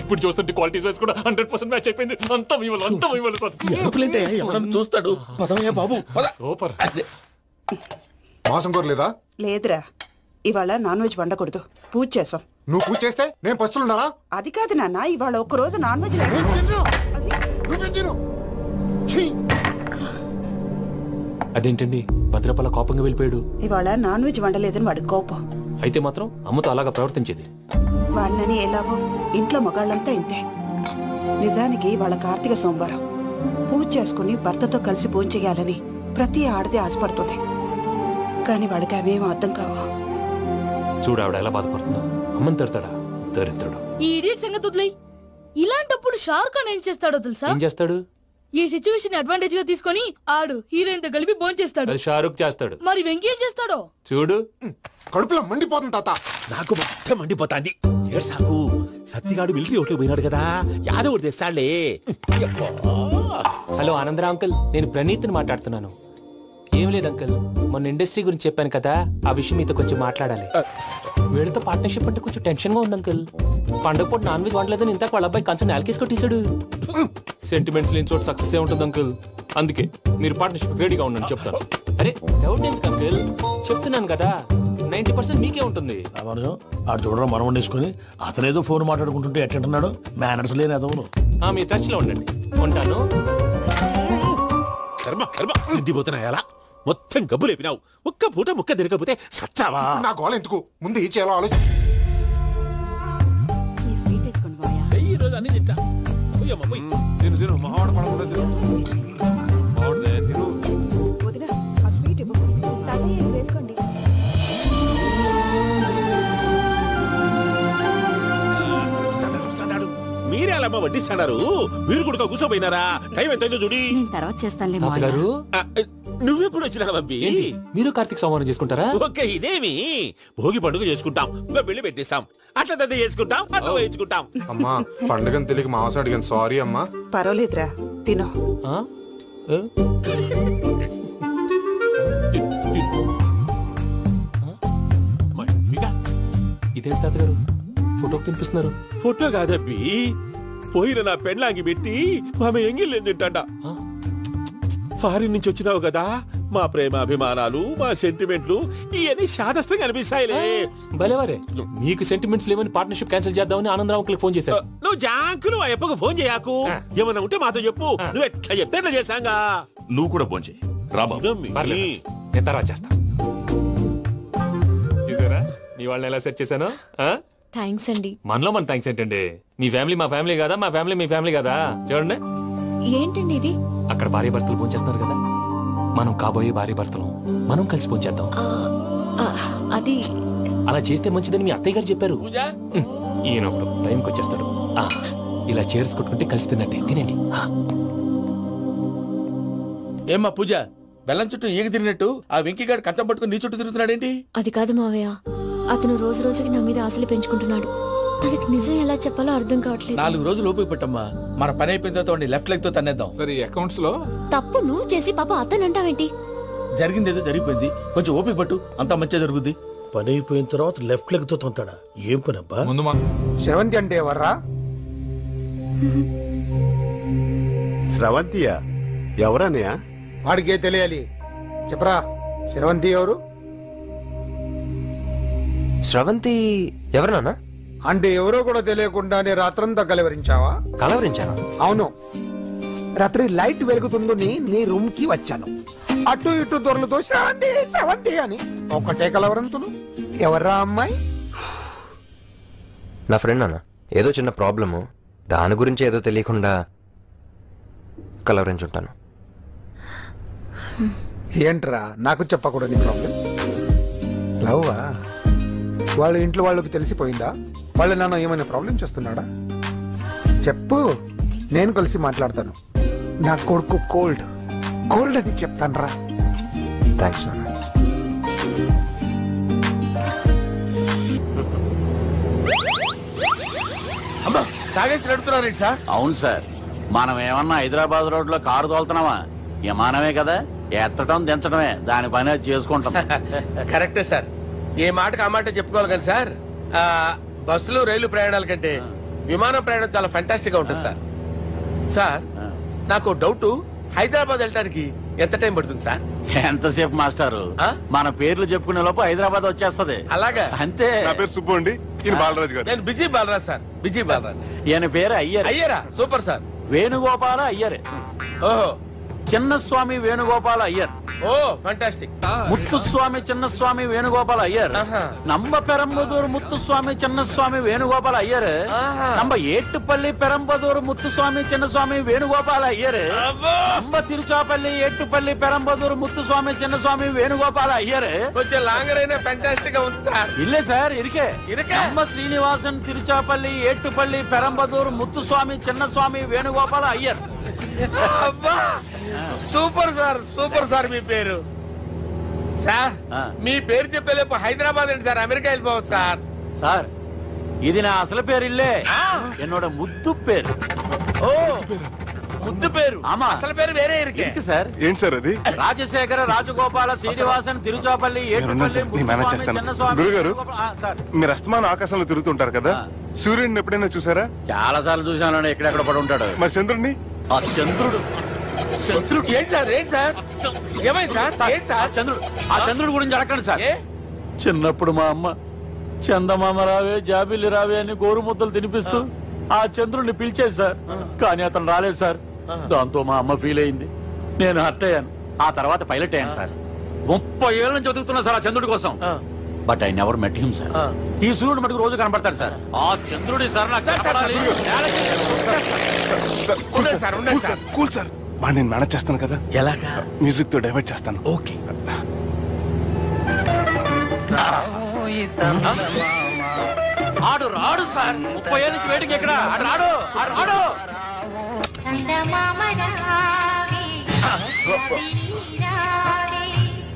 ఇప్పుడు చూస్తుంటే క్వాలిటీస్ వైజ్ కూడా 100% మ్యాచ్ అయిపోయింది. అంతా మీ వల్ల సార్. చూస్తాడు. పదవయ్యా బాబు. సూపర్. మాసం కోరలేదా? లేదురా, ఇవాళ నాన్ వెజ్ వండకూడదు. పూజ చేసాం. నువ్వు పూజ చేస్తే నేను పస్తులున్నారా? అది కాదు నాన్న, ఇవాళ ఒక్క రోజు నాన్ వెజ్ లేదు. అదేంటండి భద్రపల కోపంగా వెళ్ళిపోయాడు? ఇవాళ నాన్ వెజ్ వండలేదని వాడి కోపం. అయితే మాత్రం అమ్మతో అలాగా ప్రవర్తించేది. వాడినని ఎలాగో ఇంట్లో మగాళ్ళంతా ఇంతే. నిజానికి వాళ్ళ కార్తీక సోమవారం పూజ చేసుకుని భర్తతో కలిసి పూజ చేయాలని ప్రతి ఆడది ఆశపడుతుంది. కానీ వాళ్ళకి అవేమో అర్థం కావు. చూడు ఆవిడ ఎలా బాధపడుతుందో. అమ్మని తిడతాడా? దరిద్రుడు. ఈ ఇడియట్ సంగతి వదిలేయ్. ఇలాంటప్పుడు షారుఖ్ ఖాన్ ఏం చేస్తాడో తెలుసా? ఏం చేస్తాడు? ఈ సిచ్యువేషన్ అడ్వాంటేజ్ గా తీసుకొని ఆడు హీరోయిన్ తో కలిపి బోన్ చేస్తాడు. అది షారుఖ్ చేస్తాడు. మరి వెంకీ ఏం చేస్తాడో చూడు. కడుపులో మండిపోతుంది తాత. నాకు మొత్తం మండిపోతాంది. ఏడ్సాకు. సత్తిగాడు మిలిటరీ ఓట్లు పోయినాడు కదా, యాదవ్ తెస్తాడులే. హలో ఆనందరా అంకుల్, నేను ప్రణీత్ని మాట్లాడుతున్నాను. ఏం లేదు అంకుల్, మొన్న ఇండస్ట్రీ గురించి చెప్పాను కదా, ఆ విషయం మీతో కొంచెం మాట్లాడాలి. వీళ్ళతో పార్ట్నర్షిప్ అంటే కొంచెం టెన్షన్ గా ఉంది అంకుల్. పండుగ పూట నాన్ వెజ్ వండలేదని ఇంతకు వాళ్ళ అబ్బాయి కంచెం నేలకేసి కొట్టేశాడు. సెంటిమెంట్స్ లేని చోట సక్సెస్ ఏ ఉంటుంది అంకుల్. అందుకే మీరు పార్ట్నర్షిప్ రెడీగా ఉండండి చెప్తాను. అరే డౌట్ ఎందుకు అంకుల్, చెప్తున్నాను కదా 90% మీకే ఉంటుంది. ఆడు చూడడం మనం వండేసుకుని అతనేదో ఫోన్ మాట్లాడుకుంటుంటే ఎట్టంటున్నాడు. మేనర్స్ లేని అదవును. మీ టచ్ లో ఉండండి. ఉంటాను. కర్మ కర్మ తిండిపోతున్నాయి. అలా మొత్తం గబ్బు లేపినావు. ఒక్క పూట ముక్క తిరగకపోతే సచ్చావా? నా గోల ఎందుకు, ముందు ఏం చేయాలో ఆలోచన. ఈ రోజు అన్ని తింటా. తిను తిను మావాడు పడకుండా తిను. మావాడు తిను. వదినా, ఆ స్వీట్ ఇవ్వు. వేసుకోండి. మీరే అలా వడ్డిస్తాడారు. మీరు కూడా కూర్చోపోయినారా? టైం ఎంతైందో చూడి. తర్వాత చేస్తానులే తాతగారు. నువ్వెప్పుడు వచ్చినా అబ్బి? మీరు కార్తీక సంహారం చేసుకుంటారా? ఓకే, ఇదేమి భోగి పండుగ చేసుకుంటాం, ఇంకా పెళ్లి పెట్టిస్తాం, అట్లా దద్ద చేసుకుంటాం, అట్లా వేయించుకుంటాం. అమ్మా పండుగని తెలియక మాంసం అడిగాను, సారీ అమ్మా. పర్వాలేదురా, తినో. ఇదేంటి తాతగారు ఫోటోకి తినిపిస్తున్నారు? ఫోటో కాదబ్బి, పోయిన నా పెళ్ళాంగి పెట్టి ఆమె ఎంగిల్లేం తింటాడ. ఫారిన్ నుంచి వచ్చినావు కదా, మా ప్రేమ అభిమానాలు, మా సెంటిమెంట్లు ఇవన్నీ శాదస్తంగా అనిపిస్తాయిలే. భలేవారే, మీకు సెంటిమెంట్స్ లేవని పార్ట్నర్షిప్ క్యాన్సిల్ చేద్దామని ఆనందరావుకి ఫోన్ చేశారు. నువ్వు జాంకులు ఆ అప్పకు ఫోన్ చేయకు. ఏమన్నా ఉంటే మాతో చెప్పు. నువ్వు ఎట్లా చెప్తే ఎట్లా చేశాంగా. నువ్వు కూడా ఫోన్ చేయి. నేను తర్వాత చేస్తా. చూసారా మీ వాళ్ళని ఎలా సెట్ చేశాను? థ్యాంక్స్ అండి. మనలో మన థ్యాంక్స్ ఏంటండి? మీ ఫ్యామిలీ మా ఫ్యామిలీ కదా, మా ఫ్యామిలీ మీ ఫ్యామిలీ కదా. చూడండి ఏంటండి ఇది? అక్కడ భార్య భర్తలు ఫోన్ చేస్తున్నారు కదా, మనం కాబోయే భార్య భర్తలు మనం కలిసి ఫోన్ చేద్దాం. అది అలా చేస్తే మంచిదని మీ అత్తయ్య గారు చెప్పారు. ఈయన ఒకడు టైంకి వచ్చేస్తాడు. ఇలా చేర్స్ కొట్టుకుంటే కలిసి తిన్నట్టే. తినండి. ఏమ్మా పూజ, బెల్లం చుట్టూ ఈగ తిరిగినట్టు ఆ వెంకీగాడు కంటం పట్టుకుని నీ చుట్టూ తిరుగుతున్నాడేంటి? అది కాదు మావయ్య, అతను రోజు రోజుకి నా మీద ఆశలు పెంచుకుంటున్నాడు. తనకి నిజం ఎలా చెప్పాలో అర్థం కావట్లేదు. 4 రోజులు ఓపిక పట్టమ్మా, మన పని అయిపోయిన తర్వాత లెఫ్ట్ లెగ్ తో తన్నేద్దాం. సరే అకౌంట్స్ లో తప్పు నువ్వు చేసి పాప అతను అంటావేంటి? జరిగింది ఏదో జరిగిపోయింది, కొంచెం ఓపిక పట్టు, అంతా మంచిగా జరుగుద్ది. పని అయిపోయిన తర్వాత లెఫ్ట్ లెగ్ తో తొంతాడా? ఏం పని అబ్బా? ముందు శ్రవంతి అంటే ఎవర్రా? శ్రవంతియా? ఎవరన్నయ్యా? వాడికే తెలియాలి, చెప్పరా. శ్రవంతి ఎవరు? శ్రవంతి ఎవరు నాన్న? అంటే ఎవరో కూడా తెలియకుండానే రాత్రంతా కలవరించావా? కలవరించాను. అవును, రాత్రి లైట్ వెలుగుతుందని నీ రూమ్ కి వచ్చాను. అటు ఇటు దొరలతో శ్రవంతి శ్రవంతి అని ఒకటే కలవరంతులు. ఎవర్రా అమ్మాయి? నా ఫ్రెండ్ నాన్న, ఏదో చిన్న ప్రాబ్లము, దాని గురించి ఏదో తెలియకుండా కలవరించుంటాను. ఏంట్రా నాకు చెప్పకూడదు నీ ప్రాబ్లం? లవ్వా? వాళ్ళ ఇంట్లో వాళ్ళకి తెలిసిపోయిందా? వాళ్ళు నన్ను ఏమైనా ప్రాబ్లం చేస్తున్నాడా? చెప్పు, నేను కలిసి మాట్లాడతాను. నా కొడుకు కోల్డ్ అని చెప్తాను రా. థ్యాంక్స్ నాన్న. అమ్మా తాగేసి నడుపుతున్నారేంటి సార్? అవును సార్, మనం ఏమన్నా హైదరాబాద్ రోడ్ లో కారు తోలుతున్నావా? విమానమే కదా, ఎత్తడం దించడమే, దాని పని అది చేసుకుంటాం. కరెక్టే సార్, ఏ మాటకు ఆ మాట చెప్పుకోవాలి కానీ సార్, బస్సులు రైలు ప్రయాణాల కంటే విమానం ప్రయాణం చాలా ఫెంటాస్టిక్ గా ఉంటుంది సార్. సార్ నాకు డౌట్, హైదరాబాద్ వెళ్ళడానికి ఎంత టైం పడుతుంది సార్? ఎంతసేపు మాస్టారు, మన పేర్లు చెప్పుకునే లోపు హైదరాబాద్ వచ్చేస్తది. అలాగా? అంతే. నా పేరు సుబ్బు అండి, ఈయన బాలరాజు గారు. నేను busy Balaraju sir, busy Balaraju. ఈయన పేరు అయ్యర్. అయ్యరా? Super sir. వేణుగోపాల అయ్యర్. ఓహో. చిన్నస్వామి వేణుగోపాల అయ్యర్. Oh fantastic. ముత్తుస్వామి చిన్నస్వామి వేణుగోపాల అయ్యర్. நம்ம பெரம்பதூர் முத்துசுவாமி சின்னசுவாமி வேணுகோபால ஐயர். நம்ம ஏட்டுப்பள்ளி பெரம்பதூர் முத்துசுவாமி சின்னசுவாமி வேணுகோபால ஐயர். நம்ம திருச்சாப்பள்ளி ஏட்டுப்பள்ளி பெரம்பதூர் முத்துசுவாமி சின்னசுவாமி வேணுகோபால ஐயர். కొంచెం లాంగర్ అయినా ఫంటాస్టిక్ గా ఉంది సార్. இல்ல சார், இருக்கே. நம்ம ஸ்ரீனிவாசன் திருச்சாப்பள்ளி ஏட்டுப்பள்ளி பெரம்பதூர் முத்துசுவாமி சின்னசுவாமி வேணுகோபால ஐயர். అబ్బా సూపర్ సార్, సూపర్ సార్. మీ పేరు సార్, మీ పేరు చెప్పేలేపు హైదరాబాద్ అండి సార్, అమెరికా వెళ్ళిపోవచ్చు సార్. సార్ ఇది నా అసలు పేరు ఇల్లే, என்னோட ముద్దు పేరు. ఓ ముద్దు పేరు? ఆమా, అసలు పేరు వేరే ఇருக்கு సార్. ఏంటి సార్ అది? రాజశేఖర రాజగోపాల శ్రీనివాసన్ తిరుచాపల్లి గురుగారు, మీరు అస్తమానం ఆకాశంలో తిరుగుతుంటారు కదా, సూర్యుడిని ఎప్పుడైనా చూసారా? చాలా సార్లు చూసాను, ఎక్కడెక్కడ పడి ఉంటాడు. మరి చంద్రుడిని? ఆ చంద్రుడు. చంద్రుడు ఏంటి సార్? ఏంటి సార్? ఏమైంది సార్? ఏంటి సార్? చంద్రుడు. ఆ చంద్రుడు గురించి అడగండి సార్. చిన్నప్పుడు మా అమ్మ చందమామ రావే జాబిల్లి రావే అని గోరు ముద్దలు తినిపిస్తూ ఆ చంద్రుడిని పిలిచేది సార్, కానీ అతను రాలేదు సార్. దాంతో మా అమ్మ ఫీల్ అయింది, నేను హర్ట్ అయ్యాను. ఆ తర్వాత పైలట్ అయ్యాను సార్. 30 ఏళ్ళ నుంచి చదువుతున్నా సార్ ఆ చంద్రుడి కోసం. But I never met him sir. ఈ సూర్యుడు మటుకు రోజు కనపడతాడు సార్. ఆ చంద్రుడి సార్ నాకు కనపడాలి. కూల్ సార్, బాగా నేను మేనేజ్ చేస్తాను కదా. ఎలాగా? మ్యూజిక్ తో డైవర్ట్ చేస్తాను. ఓకే. ఆడు రాడు సార్, 30 ఏళ్ళ నుంచి వెయిటింగ్ ఎక్కడ? ఆడు రాడు, ఆడు రాడు.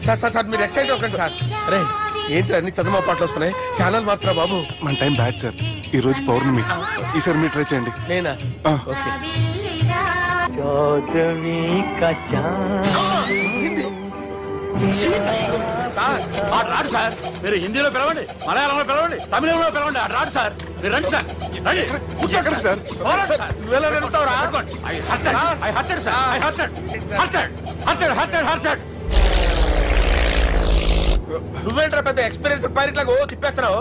సార్ సార్ సార్ మీరు ఎక్సైట్ అవ్వకండి సార్. అరే ఏంటి అన్ని చదువు పాటలు వస్తున్నాయి, ఛానల్ మార్చరా బాబు. మన టైం బ్యాడ్ సార్, ఈ రోజు పౌర్ణమి. ఈసారి మీరు ట్రై చేయండి. నేనా? ఓకే. ఆడు రాడు సార్, మీరు హిందీలో పిలవండి, మలయాళంలో పిలవండి, తమిళంలో పిలవండి, ఆడు రాడు సార్. మీరు రండి సార్, రండి. ఎక్కడ సార్? నువ్వేంట్రా పెద్ద ఎక్స్పీరియన్స్ పైరెట్ లాగా ఓ తిప్పేస్తున్నావు?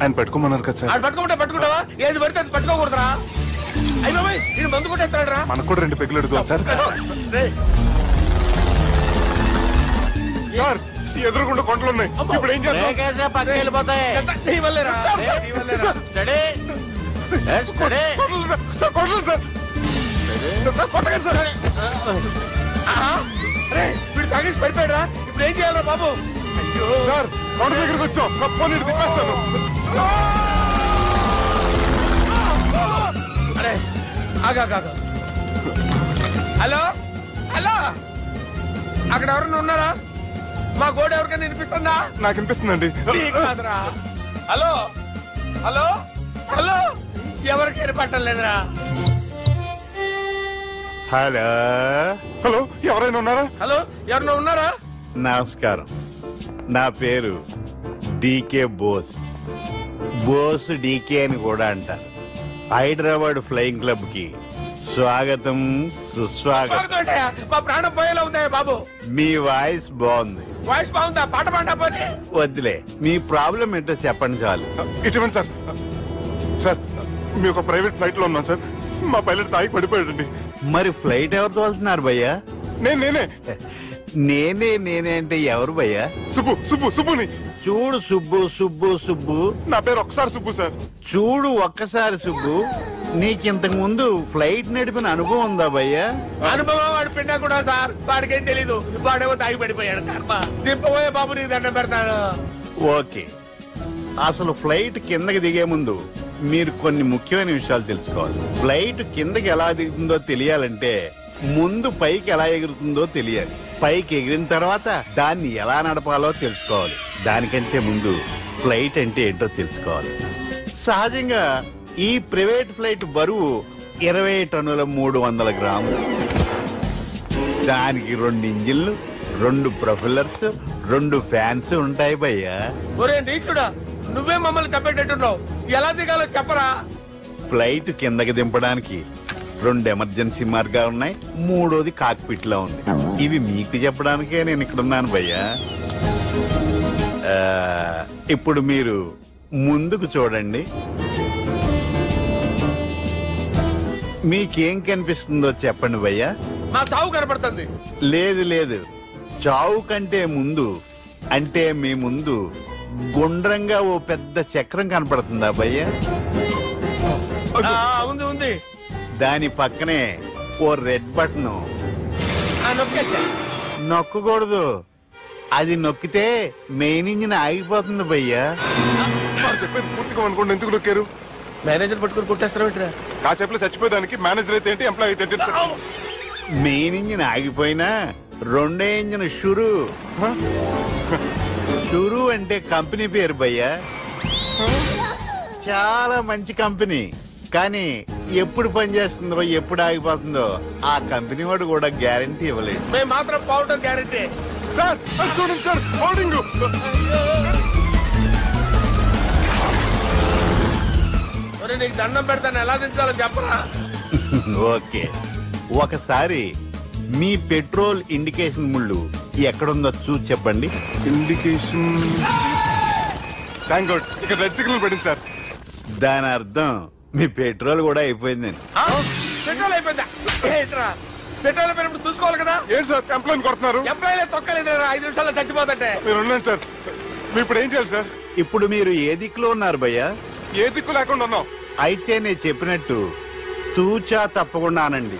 ఆయన పట్టుకోమన్నారు కదా సార్. ఆడు పట్టుకుంటావా? ఏది పడితే అది పట్టుకోకూడదురా. అయ్యి బాబాయ్, ఇది మందు కొట్టేస్తాడు రా. మనకు కూడా 2 పెగ్గులు అడుగుతాం సార్. సార్ ఎదురుకుండా కొండలు ఉన్నాయి, ఇప్పుడు ఏం చేద్దాం? పక్కకి వెళ్ళిపోతాయి. నీ వల్లేరా. వీడు తాగేసి పడిపోయాడురా, ఇప్పుడు ఏం చేయాలరా బాబు? సార్ కొండ దగ్గరికి వచ్చాం, ఫోన్ ఇటు తిప్పేస్తాను. అరే ఆగా. హలో హలో, అక్కడ ఎవరన్నా ఉన్నారా? మా గోడ ఎవరికైనా వినిపిస్తుందా? నాకు వినిపిస్తుందండి. హలో హలో హలో, ఎవరికి వినపట్టలేదురా. హలో హలో, ఎవరైనా ఉన్నారా? హలో ఎవరైనా ఉన్నారా? నమస్కారం, నా పేరు డీకే బోస్. బోస్ డీకే అని కూడా అంటారు. హైదరాబాద్ ఫ్లయింగ్ క్లబ్ కి స్వాగతం, సుస్వాగతం. మా ప్రాణం పోయేలా ఉందా బాబు? మీ వాయిస్ బాగుంది. వాయిస్ బాగుందా? పాట పాడా పోనీ. వద్దులే, మీ ప్రాబ్లం ఏంటో చెప్పండి చాలు. ఇటువంటి సార్, సార్ మీ ఒక ప్రైవేట్ ఫ్లైట్ లో ఉన్నాం సార్, మా పైలట్ తాగి పడిపోయాడండి. మరి ఫ్లైట్ ఎవరితో వెళ్తున్నారు భయ్యా? నేనే అంటే ఎవరు భయ్యా? సుబ్బుని. చూడు సుబ్బు. నా పేరు ఒకసారి సుబ్బు సార్. చూడు ఒక్కసారి సుబ్బు, నీకింతకు ముందు ఫ్లైట్ నడిపిన అనుభవం ఉందా భయ్యా? అనుభవం వాడు పిండా కూడా సార్, వాడికేం తెలీదు. వాడేమో తాగి పడిపోయాడు. కర్మ దింపబోయే బాబు నీకు దండం పెడతాడు. ఓకే, అసలు ఫ్లైట్ కిందకి దిగే ముందు మీరు కొన్ని ముఖ్యమైన విషయాలు తెలుసుకోవాలి. ఫ్లైట్ కిందకి ఎలా దిగుతుందో తెలియాలంటే ముందు పైకి ఎలా ఎగురుతుందో తెలియాలి. పైకి ఎగిరిన తర్వాత దాన్ని ఎలా నడపాలో తెలుసుకోవాలి. దానికంటే ముందు ఫ్లైట్ అంటే ఏంటో తెలుసుకోవాలి. సహజంగా ఈ ప్రైవేట్ ఫ్లైట్ బరువు 20 టన్నుల 300 గ్రాములు. దానికి 2 ఇంజిన్లు, 2 ప్రొపెల్లర్స్, 2 ఫ్యాన్స్ ఉంటాయి భయ్యా. ఒరే నీచుడా, నువ్వే మమ్మల్ని తప్పేటట్టున్నావు. ఎలా దిగాలో చెప్పరా? ఫ్లైట్ కిందకి దింపడానికి 2 ఎమర్జెన్సీ మార్గాలు ఉన్నాయి, 3వది కాక్పిట్ లో ఉంది. ఇవి మీకు చెప్పడానికే నేను ఇక్కడ ఉన్నాను భయ్యా. ఇప్పుడు మీరు ముందుకు చూడండి. మీకేం కనిపిస్తుందో చెప్పండి భయ్యా. నా చావు కనపడుతుంది. లేదు లేదు, చావు కంటే ముందు అంటే మీ ముందు గుండ్రంగా ఓ పెద్ద చక్రం కనపడుతుందా భయ్యా? ఉంది ఉంది. దాని పక్కనే ఓ రెడ్ బటన్. నొక్కకూడదు, అది నొక్కితే మెయిన్ ఇంజిన్ ఆగిపోతుంది భయ్యా. చెప్పేది పూర్తిగా అనుకోండి. ఎందుకు నొక్కారు? మేనేజర్ పట్టుకుని కొట్టేస్తారా? కాసేపులో చచ్చిపోయేదానికి మేనేజర్ అయితే ఏంటి, ఎంప్లాయ్ అయితే ఏంటి? మెయిన్ ఇంజిన్ ఆగిపోయినా 2వ ఇంజిన్ షురు. షురు అంటే కంపెనీ పేరు భయ్యా. చాలా మంచి కంపెనీ. కానీ ఎప్పుడు పనిచేస్తుందో ఎప్పుడు ఆగిపోతుందో ఆ కంపెనీ వాడు కూడా గ్యారంటీ ఇవ్వలేదు. మేము మాత్రం పౌడర్ గ్యారంటీ. సార్ చూడండి సార్, హోల్డింగ్. నీకు దండం పెడతాను, ఎలా దించాలో చెప్పరా? ఓకే, ఒకసారి మీ పెట్రోల్ ఇండికేషన్ ముళ్ళు ఎక్కడుందో చూసి చెప్పండి. ఇండికేషన్ థ్యాంక్ గాడ్, ఇక్కడ రెడ్ సిగ్నల్ పడింది సార్. దాని అర్థం మీ పెట్రోల్ కూడా అయిపోయిందని. పెట్రోల్ అయిపోయిందా? పెట్రోల్ అయిపోయినప్పుడు చూసుకోవాలి కదా. ఏంటి సార్ ఎంప్లాయ్ కొడుతున్నారు? ఎంప్లాయీ తొక్కలేదు, 5 నిమిషాల్లో చచ్చిపోతుంటే. మీరు ఉండండి సార్. మీరు ఇప్పుడు ఏం చేయాలి సార్? ఇప్పుడు మీరు ఏ దిక్కులో ఉన్నారు భయ్యా? ఏ దిక్కు లేకుండా ఉన్నాం. అయితే నేను చెప్పినట్టు తూచా తప్పకుండా అనండి.